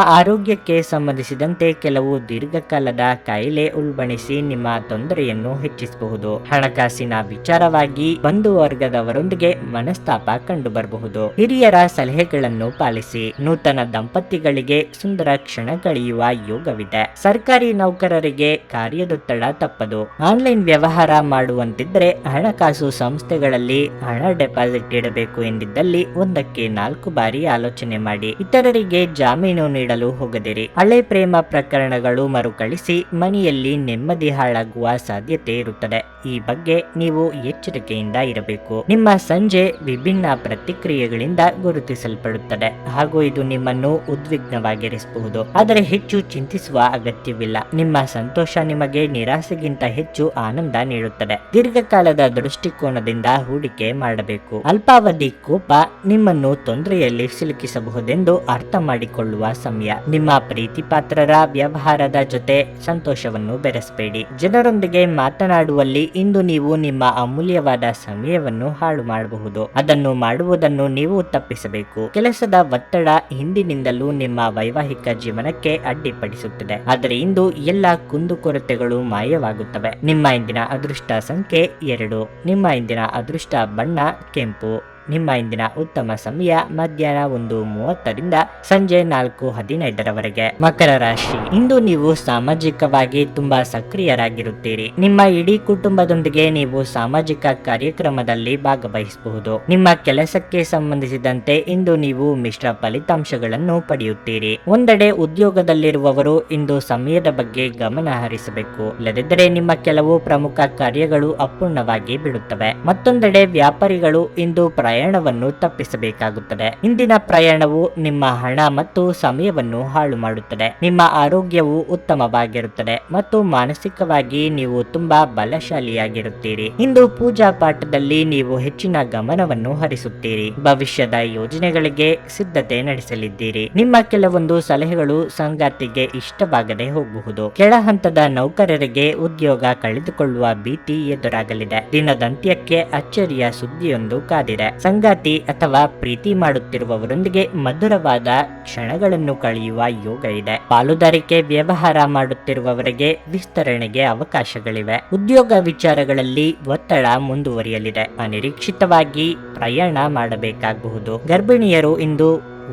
ಆರೋಗ್ಯಕ್ಕೆ ಸಂಬಂಧಿಸಿದಂತೆ ಕೆಲವು ದೀರ್ಘಕಾಲದ ಕಾಯಿಲೆ ಉಲ್ಬಣಿಸಿ ನಿಮ್ಮ ತೊಂದರೆಯನ್ನು ಹೆಚ್ಚಿಸಬಹುದು. ಹಣಕಾಸಿನ ವಿಚಾರವಾಗಿ ಬಂಧು ವರ್ಗದವರೊಂದಿಗೆ ಮನಸ್ತಾಪ ಕಂಡುಬರಬಹುದು. ಹಿರಿಯರ ಸಲಹೆಗಳನ್ನು ಪಾಲಿಸಿ. ನೂತನ ದಂಪತಿಗಳಿಗೆ ಸುಂದರ ಕ್ಷಣ ಕಳೆಯುವ ಯೋಗವಿದೆ. ಸರ್ಕಾರಿ ನೌಕರರಿಗೆ ಕಾರ್ಯದೊತ್ತಡ ತಪ್ಪದು. ಆನ್ಲೈನ್ ವ್ಯವಹಾರ ಮಾಡುವಂತಿದ್ದರೆ ಹಣಕಾಸು ಸಂಸ್ಥೆಗಳಲ್ಲಿ ಹಣ ಡೆಪಾಸಿಟ್ ಇಡಬೇಕು ಎಂದಿದ್ದಲ್ಲಿ 1ಕ್ಕೆ 4 ಬಾರಿ ಆಲೋಚನೆ ಮಾಡಿ. ಇತರರಿಗೆ ಜಾಮೀನು ನೀಡಲು ಹೋಗದಿರಿ. ಹಳೆ ಪ್ರೇಮ ಪ್ರಕರಣಗಳು ಮರುಕಳಿಸಿ ಮನೆಯಲ್ಲಿ ನೆಮ್ಮದಿ ಹಾಳಾಗುವ ಸಾಧ್ಯತೆ ಇರುತ್ತದೆ. ಈ ಬಗ್ಗೆ ನೀವು ಎಚ್ಚರಿಕೆಯಿಂದ ಇರಬೇಕು. ನಿಮ್ಮ ಸಂಜೆ ವಿಭಿನ್ನ ಪ್ರತಿಕ್ರಿಯೆಗಳಿಂದ ಗುರುತಿಸಲ್ಪಡುತ್ತದೆ ಹಾಗೂ ಇದು ನಿಮ್ಮನ್ನು ಉದ್ವಿಗ್ನವಾಗಿರಿಸಬಹುದು. ಆದರೆ ಹೆಚ್ಚು ಚಿಂತಿಸುವ ಅಗತ್ಯವಿಲ್ಲ. ನಿಮ್ಮ ಸಂತೋಷ ನಿಮಗೆ ನಿರಾಸೆಗಿಂತ ಹೆಚ್ಚು ಆನಂದ ನೀಡುತ್ತದೆ. ದೀರ್ಘಕಾಲದ ದೃಷ್ಟಿಕೋನದಿಂದ ಹೂಡಿಕೆ ಮಾಡಬೇಕು. ಅಲ್ಪಾವಧಿ ಕೋಪ ನಿಮ್ಮನ್ನು ತೊಂದರೆಯಲ್ಲಿ ಸಿಲುಕಿಸಬಹುದೆಂದು ಅರ್ಥ ಮಾಡಿಕೊಳ್ಳುವ ಸಮಯ. ನಿಮ್ಮ ಪ್ರೀತಿ ಪಾತ್ರರ ವ್ಯವಹಾರದ ಜೊತೆ ಸಂತೋಷವನ್ನು ಬೆರೆಸಬೇಡಿ. ಜನರೊಂದಿಗೆ ಮಾತನಾಡುವಲ್ಲಿ ಇಂದು ನೀವು ನಿಮ್ಮ ಅಮೂಲ್ಯವಾದ ಸಮಯವನ್ನು ಹಾಳು ಮಾಡಬಹುದು. ಅದನ್ನು ಮಾಡುವುದನ್ನು ನೀವು ತಪ್ಪಿಸಬೇಕು. ಕೆಲಸದ ಒತ್ತಡ ಹಿಂದಿನಿಂದಲೂ ನಿಮ್ಮ ವೈವಾಹಿಕ ಜೀವನಕ್ಕೆ ಅಡ್ಡಿಪಡಿಸುತ್ತದೆ. ಆದರೆ ಇಂದು ಎಲ್ಲ ಕುಂದುಕೊರತೆಗಳು ಮಾಯವಾಗುತ್ತವೆ. ನಿಮ್ಮ ಇಂದಿನ ಅದೃಷ್ಟ ಸಂಖ್ಯೆ 2. ನಿಮ್ಮ ಇಂದಿನ ಅದೃಷ್ಟ ಬಣ್ಣ ಕೆಂಪು. ನಿಮ್ಮ ಇಂದಿನ ಉತ್ತಮ ಸಮಯ ಮಧ್ಯಾಹ್ನ 1:30ರಿಂದ ಸಂಜೆ 4:15ರವರೆಗೆ. ಮಕರ ರಾಶಿ, ಇಂದು ನೀವು ಸಾಮಾಜಿಕವಾಗಿ ತುಂಬಾ ಸಕ್ರಿಯರಾಗಿರುತ್ತೀರಿ. ನಿಮ್ಮ ಇಡೀ ಕುಟುಂಬದೊಂದಿಗೆ ನೀವು ಸಾಮಾಜಿಕ ಕಾರ್ಯಕ್ರಮದಲ್ಲಿ ಭಾಗವಹಿಸಬಹುದು. ನಿಮ್ಮ ಕೆಲಸಕ್ಕೆ ಸಂಬಂಧಿಸಿದಂತೆ ಇಂದು ನೀವು ಮಿಶ್ರ ಫಲಿತಾಂಶಗಳನ್ನು ಪಡೆಯುತ್ತೀರಿ. ಒಂದೆಡೆ ಉದ್ಯೋಗದಲ್ಲಿರುವವರು ಇಂದು ಸಮಯದ ಬಗ್ಗೆ ಗಮನ ಹರಿಸಬೇಕು. ಇಲ್ಲದಿದ್ದರೆ ನಿಮ್ಮ ಕೆಲವು ಪ್ರಮುಖ ಕಾರ್ಯಗಳು ಅಪೂರ್ಣವಾಗಿ ಬಿಡುತ್ತವೆ. ಮತ್ತೊಂದೆಡೆ ವ್ಯಾಪಾರಿಗಳು ಇಂದು ಪ್ರಯಾಣವನ್ನು ತಪ್ಪಿಸಬೇಕಾಗುತ್ತದೆ. ಇಂದಿನ ಪ್ರಯಾಣವು ನಿಮ್ಮ ಹಣ ಮತ್ತು ಸಮಯವನ್ನು ಹಾಳು ಮಾಡುತ್ತದೆ. ನಿಮ್ಮ ಆರೋಗ್ಯವು ಉತ್ತಮವಾಗಿರುತ್ತದೆ ಮತ್ತು ಮಾನಸಿಕವಾಗಿ ನೀವು ತುಂಬಾ ಬಲಶಾಲಿಯಾಗಿರುತ್ತೀರಿ. ಇಂದು ಪೂಜಾ ಪಾಠದಲ್ಲಿ ನೀವು ಹೆಚ್ಚಿನ ಗಮನವನ್ನು ಹರಿಸುತ್ತೀರಿ. ಭವಿಷ್ಯದ ಯೋಜನೆಗಳಿಗೆ ಸಿದ್ಧತೆ ನಡೆಸಲಿದ್ದೀರಿ. ನಿಮ್ಮ ಕೆಲವೊಂದು ಸಲಹೆಗಳು ಸಂಗಾತಿಗೆ ಇಷ್ಟವಾಗದೆ ಹೋಗಬಹುದು. ಕೆಳ ಹಂತದ ನೌಕರರಿಗೆ ಉದ್ಯೋಗ ಕಳೆದುಕೊಳ್ಳುವ ಭೀತಿ ಎದುರಾಗಲಿದೆ. ದಿನದಂತ್ಯಕ್ಕೆ ಅಚ್ಚರಿಯ ಸುದ್ದಿಯೊಂದು ಕಾದಿದೆ. ಸಂಗಾತಿ ಅಥವಾ ಪ್ರೀತಿ ಮಾಡುತ್ತಿರುವವರೊಂದಿಗೆ ಮಧುರವಾದ ಕ್ಷಣಗಳನ್ನು ಕಳೆಯುವ ಯೋಗ ಇದೆ. ಪಾಲುದಾರಿಕೆ ವ್ಯವಹಾರ ಮಾಡುತ್ತಿರುವವರಿಗೆ ವಿಸ್ತರಣೆಗೆ ಅವಕಾಶಗಳಿವೆ. ಉದ್ಯೋಗ ವಿಚಾರಗಳಲ್ಲಿ ಒತ್ತಡ ಮುಂದುವರಿಯಲಿದೆ. ಅನಿರೀಕ್ಷಿತವಾಗಿ ಪ್ರಯಾಣ ಮಾಡಬೇಕಾಗಬಹುದು. ಗರ್ಭಿಣಿಯರು ಇಂದು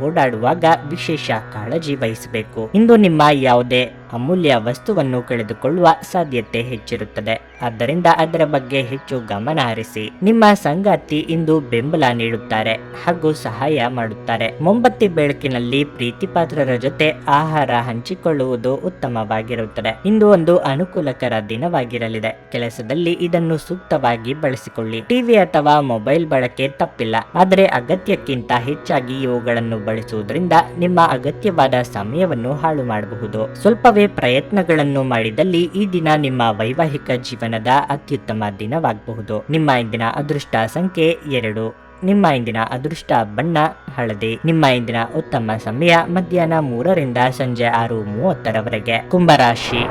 ಓಡಾಡುವಾಗ ವಿಶೇಷ ಕಾಳಜಿ ವಹಿಸಬೇಕು. ಇಂದು ನಿಮ್ಮ ಯಾವುದೇ ಅಮೂಲ್ಯ ವಸ್ತುವನ್ನು ಕಳೆದುಕೊಳ್ಳುವ ಸಾಧ್ಯತೆ ಹೆಚ್ಚಿರುತ್ತದೆ. ಆದ್ದರಿಂದ ಅದರ ಬಗ್ಗೆ ಹೆಚ್ಚು ಗಮನ ಹರಿಸಿ. ನಿಮ್ಮ ಸಂಗಾತಿ ಇಂದು ಬೆಂಬಲ ನೀಡುತ್ತಾರೆ ಹಾಗೂ ಸಹಾಯ ಮಾಡುತ್ತಾರೆ. ಮೊಂಬತ್ತಿ ಬೆಳಕಿನಲ್ಲಿ ಪ್ರೀತಿ ಪಾತ್ರರ ಜೊತೆ ಆಹಾರ ಹಂಚಿಕೊಳ್ಳುವುದು ಉತ್ತಮವಾಗಿರುತ್ತದೆ. ಇಂದು ಒಂದು ಅನುಕೂಲಕರ ದಿನವಾಗಿರಲಿದೆ. ಕೆಲಸದಲ್ಲಿ ಇದನ್ನು ಸೂಕ್ತವಾಗಿ ಬಳಸಿಕೊಳ್ಳಿ. ಟಿವಿ ಅಥವಾ ಮೊಬೈಲ್ ಬಳಕೆ ತಪ್ಪಿಲ್ಲ, ಆದರೆ ಅಗತ್ಯಕ್ಕಿಂತ ಹೆಚ್ಚಾಗಿ ಇವುಗಳನ್ನು ಬಳಸುವುದರಿಂದ ನಿಮ್ಮ ಅಗತ್ಯವಾದ ಸಮಯವನ್ನು ಹಾಳು ಮಾಡಬಹುದು. ಸ್ವಲ್ಪವೇ ಪ್ರಯತ್ನಗಳನ್ನು ಮಾಡಿದಲ್ಲಿ ಈ ದಿನ ನಿಮ್ಮ ವೈವಾಹಿಕ ಜೀವನದ ಅತ್ಯುತ್ತಮ ದಿನವಾಗಬಹುದು. ನಿಮ್ಮ ಇಂದಿನ ಅದೃಷ್ಟ ಸಂಖ್ಯೆ 2. ನಿಮ್ಮ ಇಂದಿನ ಅದೃಷ್ಟ ಬಣ್ಣ ಹಳದಿ. ನಿಮ್ಮ ಇಂದಿನ ಉತ್ತಮ ಸಮಯ ಮಧ್ಯಾಹ್ನ 3ರಿಂದ ಸಂಜೆ 6:30ರವರೆಗೆ. ಕುಂಭರಾಶಿ,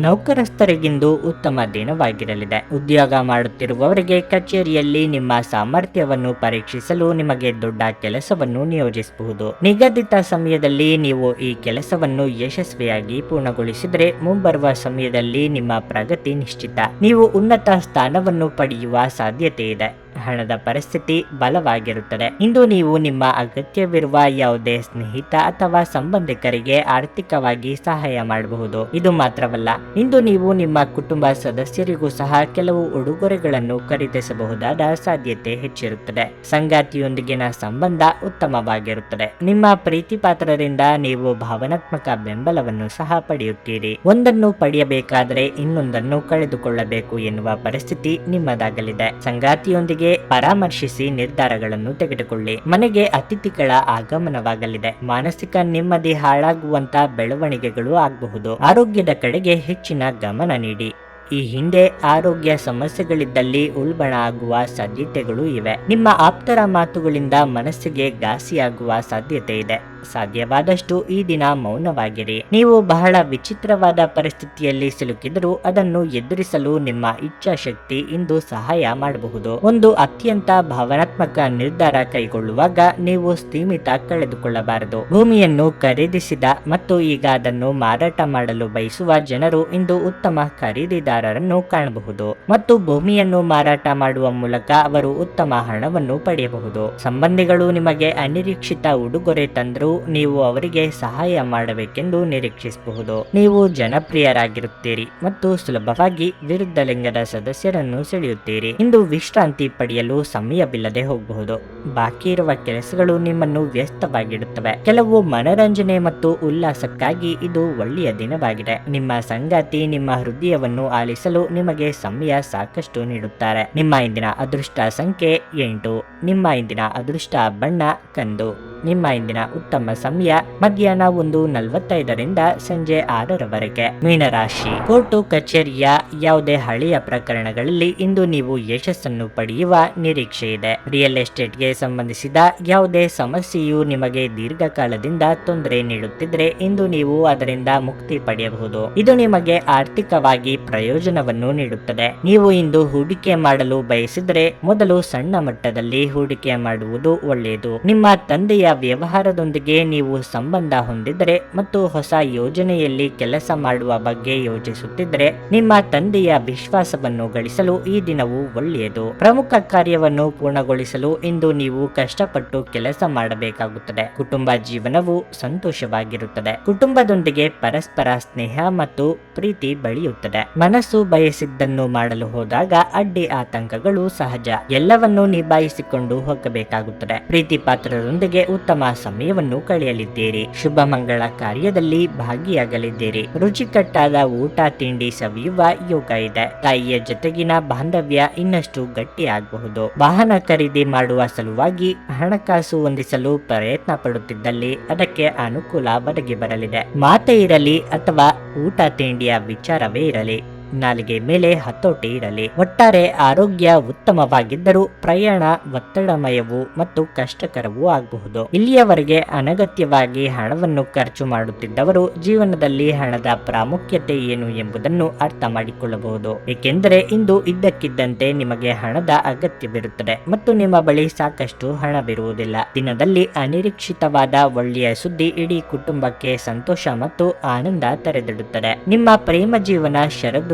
ನೌಕರಸ್ಥರಿಗಿಂದು ಉತ್ತಮ ದಿನವಾಗಿರಲಿದೆ. ಉದ್ಯೋಗ ಮಾಡುತ್ತಿರುವವರಿಗೆ ಕಚೇರಿಯಲ್ಲಿ ನಿಮ್ಮ ಸಾಮರ್ಥ್ಯವನ್ನು ಪರೀಕ್ಷಿಸಲು ನಿಮಗೆ ದೊಡ್ಡ ಕೆಲಸವನ್ನು ನಿಯೋಜಿಸಬಹುದು. ನಿಗದಿತ ಸಮಯದಲ್ಲಿ ನೀವು ಈ ಕೆಲಸವನ್ನು ಯಶಸ್ವಿಯಾಗಿ ಪೂರ್ಣಗೊಳಿಸಿದರೆ ಮುಂಬರುವ ಸಮಯದಲ್ಲಿ ನಿಮ್ಮ ಪ್ರಗತಿ ನಿಶ್ಚಿತ. ನೀವು ಉನ್ನತ ಸ್ಥಾನವನ್ನು ಪಡೆಯುವ ಸಾಧ್ಯತೆ ಇದೆ. ಹಣದ ಪರಿಸ್ಥಿತಿ ಬಲವಾಗಿರುತ್ತದೆ. ಇಂದು ನೀವು ನಿಮ್ಮ ಅಗತ್ಯವಿರುವ ಯಾವುದೇ ಸ್ನೇಹಿತ ಅಥವಾ ಸಂಬಂಧಿಕರಿಗೆ ಆರ್ಥಿಕವಾಗಿ ಸಹಾಯ ಮಾಡಬಹುದು. ಇದು ಮಾತ್ರವಲ್ಲ, ಇಂದು ನೀವು ನಿಮ್ಮ ಕುಟುಂಬ ಸದಸ್ಯರಿಗೂ ಸಹ ಕೆಲವು ಉಡುಗೊರೆಗಳನ್ನು ಖರೀದಿಸಬಹುದಾದ ಸಾಧ್ಯತೆ ಹೆಚ್ಚಿರುತ್ತದೆ. ಸಂಗಾತಿಯೊಂದಿಗಿನ ಸಂಬಂಧ ಉತ್ತಮವಾಗಿರುತ್ತದೆ. ನಿಮ್ಮ ಪ್ರೀತಿ ಪಾತ್ರರಿಂದ ನೀವು ಭಾವನಾತ್ಮಕ ಬೆಂಬಲವನ್ನು ಸಹ ಪಡೆಯುತ್ತೀರಿ. ಒಂದನ್ನು ಪಡೆಯಬೇಕಾದರೆ ಇನ್ನೊಂದನ್ನು ಕಳೆದುಕೊಳ್ಳಬೇಕು ಎನ್ನುವ ಪರಿಸ್ಥಿತಿ ನಿಮ್ಮದಾಗಲಿದೆ. ಸಂಗಾತಿಯೊಂದಿಗೆ ಪರಾಮರ್ಶಿಸಿ ನಿರ್ಧಾರಗಳನ್ನು ತೆಗೆದುಕೊಳ್ಳಿ. ಮನೆಗೆ ಅತಿಥಿಗಳ ಆಗಮನವಾಗಲಿದೆ. ಮಾನಸಿಕ ನೆಮ್ಮದಿ ಹಾಳಾಗುವಂತ ಬೆಳವಣಿಗೆಗಳು ಆಗಬಹುದು. ಆರೋಗ್ಯದ ಕಡೆಗೆ ಹೆಚ್ಚಿನ ಗಮನ ನೀಡಿ. ಈ ಹಿಂದೆ ಆರೋಗ್ಯ ಸಮಸ್ಯೆಗಳಿದ್ದಲ್ಲಿ ಉಲ್ಬಣ ಆಗುವ ಸಾಧ್ಯತೆಗಳು ಇವೆ. ನಿಮ್ಮ ಆಪ್ತರ ಮಾತುಗಳಿಂದ ಮನಸ್ಸಿಗೆ ಘಾಸಿಯಾಗುವ ಸಾಧ್ಯತೆ ಇದೆ. ಸಾಧ್ಯವಾದಷ್ಟು ಈ ದಿನ ಮೌನವಾಗಿರಿ. ನೀವು ಬಹಳ ವಿಚಿತ್ರವಾದ ಪರಿಸ್ಥಿತಿಯಲ್ಲಿ ಸಿಲುಕಿದರೂ ಅದನ್ನು ಎದುರಿಸಲು ನಿಮ್ಮ ಇಚ್ಛಾಶಕ್ತಿ ಇಂದು ಸಹಾಯ ಮಾಡಬಹುದು. ಒಂದು ಅತ್ಯಂತ ಭಾವನಾತ್ಮಕ ನಿರ್ಧಾರ ಕೈಗೊಳ್ಳುವಾಗ ನೀವು ಸ್ಥಿಮಿತ ಕಳೆದುಕೊಳ್ಳಬಾರದು. ಭೂಮಿಯನ್ನು ಖರೀದಿಸಿದ ಮತ್ತು ಈಗ ಅದನ್ನು ಮಾರಾಟ ಮಾಡಲು ಬಯಸುವ ಜನರು ಇಂದು ಉತ್ತಮ ಖರೀದಿದಾರರನ್ನು ಕಾಣಬಹುದು ಮತ್ತು ಭೂಮಿಯನ್ನು ಮಾರಾಟ ಮಾಡುವ ಮೂಲಕ ಅವರು ಉತ್ತಮ ಹಣವನ್ನು ಪಡೆಯಬಹುದು. ಸಂಬಂಧಿಗಳು ನಿಮಗೆ ಅನಿರೀಕ್ಷಿತ ಉಡುಗೊರೆ ತಂದರೂ ನೀವು ಅವರಿಗೆ ಸಹಾಯ ಮಾಡಬೇಕೆಂದು ನಿರೀಕ್ಷಿಸಬಹುದು. ನೀವು ಜನಪ್ರಿಯರಾಗಿರುತ್ತೀರಿ ಮತ್ತು ಸುಲಭವಾಗಿ ವಿರುದ್ಧ ಲಿಂಗದ ಸದಸ್ಯರನ್ನು ಸೆಳೆಯುತ್ತೀರಿ. ಇಂದು ವಿಶ್ರಾಂತಿ ಪಡೆಯಲು ಸಮಯವಿಲ್ಲದೆ ಹೋಗಬಹುದು. ಬಾಕಿ ಇರುವ ಕೆಲಸಗಳು ನಿಮ್ಮನ್ನು ವ್ಯಸ್ತವಾಗಿಡುತ್ತವೆ. ಕೆಲವು ಮನರಂಜನೆ ಮತ್ತು ಉಲ್ಲಾಸಕ್ಕಾಗಿ ಇದು ಒಳ್ಳೆಯ ದಿನವಾಗಿದೆ. ನಿಮ್ಮ ಸಂಗಾತಿ ನಿಮ್ಮ ಹೃದಯವನ್ನು ಆಲಿಸಲು ನಿಮಗೆ ಸಮಯ ಸಾಕಷ್ಟು ನೀಡುತ್ತಾರೆ. ನಿಮ್ಮ ಇಂದಿನ ಅದೃಷ್ಟ ಸಂಖ್ಯೆ 8. ನಿಮ್ಮ ಇಂದಿನ ಅದೃಷ್ಟ ಬಣ್ಣ ಕಂದು. ನಿಮ್ಮ ಇಂದಿನ ಉತ್ತಮ ಸಮಯ ಮಧ್ಯಾಹ್ನ 1:45ರಿಂದ ಸಂಜೆ 6ರವರೆಗೆ. ಮೀನರಾಶಿ. ಕೋರ್ಟು ಕಚೇರಿಯ ಯಾವುದೇ ಹಳೆಯ ಪ್ರಕರಣಗಳಲ್ಲಿ ಇಂದು ನೀವು ಯಶಸ್ಸನ್ನು ಪಡೆಯುವ ನಿರೀಕ್ಷೆ ಇದೆ. ರಿಯಲ್ ಎಸ್ಟೇಟ್ಗೆ ಸಂಬಂಧಿಸಿದ ಯಾವುದೇ ಸಮಸ್ಯೆಯು ನಿಮಗೆ ದೀರ್ಘಕಾಲದಿಂದ ತೊಂದರೆ ನೀಡುತ್ತಿದ್ರೆ ಇಂದು ನೀವು ಅದರಿಂದ ಮುಕ್ತಿ ಪಡೆಯಬಹುದು. ಇದು ನಿಮಗೆ ಆರ್ಥಿಕವಾಗಿ ಪ್ರಯೋಜನವನ್ನು ನೀಡುತ್ತದೆ. ನೀವು ಇಂದು ಹೂಡಿಕೆ ಮಾಡಲು ಬಯಸಿದರೆ ಮೊದಲು ಸಣ್ಣ ಮಟ್ಟದಲ್ಲಿ ಹೂಡಿಕೆ ಮಾಡುವುದು ಒಳ್ಳೆಯದು. ನಿಮ್ಮ ತಂದೆಯ ವ್ಯವಹಾರದೊಂದಿಗೆ ನೀವು ಸಂಬಂಧ ಹೊಂದಿದರೆ ಮತ್ತು ಹೊಸ ಯೋಜನೆಯಲ್ಲಿ ಕೆಲಸ ಮಾಡುವ ಬಗ್ಗೆ ಯೋಚಿಸುತ್ತಿದ್ದರೆ ನಿಮ್ಮ ತಂದೆಯ ವಿಶ್ವಾಸವನ್ನು ಗಳಿಸಲು ಈ ದಿನವು ಒಳ್ಳೆಯದು. ಪ್ರಮುಖ ಕಾರ್ಯವನ್ನು ಪೂರ್ಣಗೊಳಿಸಲು ಇಂದು ನೀವು ಕಷ್ಟಪಟ್ಟು ಕೆಲಸ ಮಾಡಬೇಕಾಗುತ್ತದೆ. ಕುಟುಂಬ ಜೀವನವು ಸಂತೋಷವಾಗಿರುತ್ತದೆ. ಕುಟುಂಬದೊಂದಿಗೆ ಪರಸ್ಪರ ಸ್ನೇಹ ಮತ್ತು ಪ್ರೀತಿ ಬೆಳೆಯುತ್ತದೆ. ಮನಸ್ಸು ಬಯಸಿದ್ದನ್ನು ಮಾಡಲು ಹೋದಾಗ ಅಡ್ಡಿ ಆತಂಕಗಳು ಸಹಜ. ಎಲ್ಲವನ್ನೂ ನಿಭಾಯಿಸಿಕೊಂಡು ಹೋಗಬೇಕಾಗುತ್ತದೆ. ಪ್ರೀತಿ ಪಾತ್ರರೊಂದಿಗೆ ಉತ್ತಮ ಸಮಯವನ್ನು ಕಳೆಯಲಿದ್ದೀರಿ. ಶುಭ ಮಂಗಳ ಕಾರ್ಯದಲ್ಲಿ ಭಾಗಿಯಾಗಲಿದ್ದೀರಿ. ರುಚಿಕಟ್ಟಾದ ಊಟ ತಿಂಡಿ ಸವಿಯುವ ಯೋಗ ಇದೆ. ತಾಯಿಯ ಜೊತೆಗಿನ ಬಾಂಧವ್ಯ ಇನ್ನಷ್ಟು ಗಟ್ಟಿಯಾಗಬಹುದು. ವಾಹನ ಖರೀದಿ ಮಾಡುವ ಸಲುವಾಗಿ ಹಣಕಾಸು ಹೊಂದಿಸಲು ಪ್ರಯತ್ನ ಪಡುತ್ತಿದ್ದಲ್ಲಿ ಅದಕ್ಕೆ ಅನುಕೂಲ ಒದಗಿ ಬರಲಿದೆ. ಮಾತೇ ಇರಲಿ ಅಥವಾ ಊಟ ತಿಂಡಿಯ ವಿಚಾರವೇ ಇರಲಿ, ನಾಲಿಗೆ ಮೇಲೆ ಹತೋಟಿ ಇರಲಿ. ಒಟ್ಟಾರೆ ಆರೋಗ್ಯ ಉತ್ತಮವಾಗಿದ್ದರೂ ಪ್ರಯಾಣ ಒತ್ತಡಮಯವೂ ಮತ್ತು ಕಷ್ಟಕರವೂ ಆಗಬಹುದು. ಇಲ್ಲಿಯವರೆಗೆ ಅನಗತ್ಯವಾಗಿ ಹಣವನ್ನು ಖರ್ಚು ಮಾಡುತ್ತಿದ್ದವರು ಜೀವನದಲ್ಲಿ ಹಣದ ಪ್ರಾಮುಖ್ಯತೆ ಏನು ಎಂಬುದನ್ನು ಅರ್ಥ ಮಾಡಿಕೊಳ್ಳಬಹುದು. ಏಕೆಂದರೆ ಇಂದು ಇದ್ದಕ್ಕಿದ್ದಂತೆ ನಿಮಗೆ ಹಣದ ಅಗತ್ಯವಿರುತ್ತದೆ ಮತ್ತು ನಿಮ್ಮ ಬಳಿ ಸಾಕಷ್ಟು ಹಣವಿರುವುದಿಲ್ಲ. ದಿನದಲ್ಲಿ ಅನಿರೀಕ್ಷಿತವಾದ ಒಳ್ಳೆಯ ಸುದ್ದಿ ಇಡೀ ಕುಟುಂಬಕ್ಕೆ ಸಂತೋಷ ಮತ್ತು ಆನಂದ ತೆರೆದಿಡುತ್ತದೆ. ನಿಮ್ಮ ಪ್ರೇಮ ಜೀವನ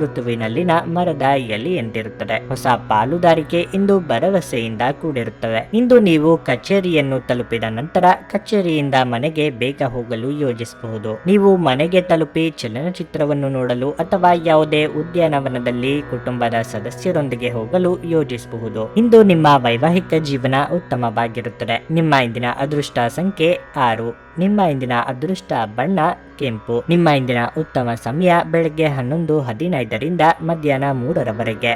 ಋತುವಿನಲ್ಲಿನ ಮರದ ಎಲೆಯಂತಿರುತ್ತದೆ. ಹೊಸ ಪಾಲುದಾರಿಕೆ ಇಂದು ಭರವಸೆಯಿಂದ ಕೂಡಿರುತ್ತದೆ. ಇಂದು ನೀವು ಕಚೇರಿಯನ್ನು ತಲುಪಿದ ನಂತರ ಕಚೇರಿಯಿಂದ ಮನೆಗೆ ಬೇಗ ಹೋಗಲು ಯೋಜಿಸಬಹುದು. ನೀವು ಮನೆಗೆ ತಲುಪಿ ಚಲನಚಿತ್ರವನ್ನು ನೋಡಲು ಅಥವಾ ಯಾವುದೇ ಉದ್ಯಾನವನದಲ್ಲಿ ಕುಟುಂಬದ ಸದಸ್ಯರೊಂದಿಗೆ ಹೋಗಲು ಯೋಜಿಸಬಹುದು. ಇಂದು ನಿಮ್ಮ ವೈವಾಹಿಕ ಜೀವನ ಉತ್ತಮವಾಗಿರುತ್ತದೆ. ನಿಮ್ಮ ಇಂದಿನ ಅದೃಷ್ಟ ಸಂಖ್ಯೆ 6. ನಿಮ್ಮ ಇಂದಿನ ಅದೃಷ್ಟ ಬಣ್ಣ ಕೆಂಪು. ನಿಮ್ಮ ಇಂದಿನ ಉತ್ತಮ ಸಮಯ ಬೆಳಗ್ಗೆ 11:15ರಿಂದ ಮಧ್ಯಾಹ್ನ 3ರವರೆಗೆ.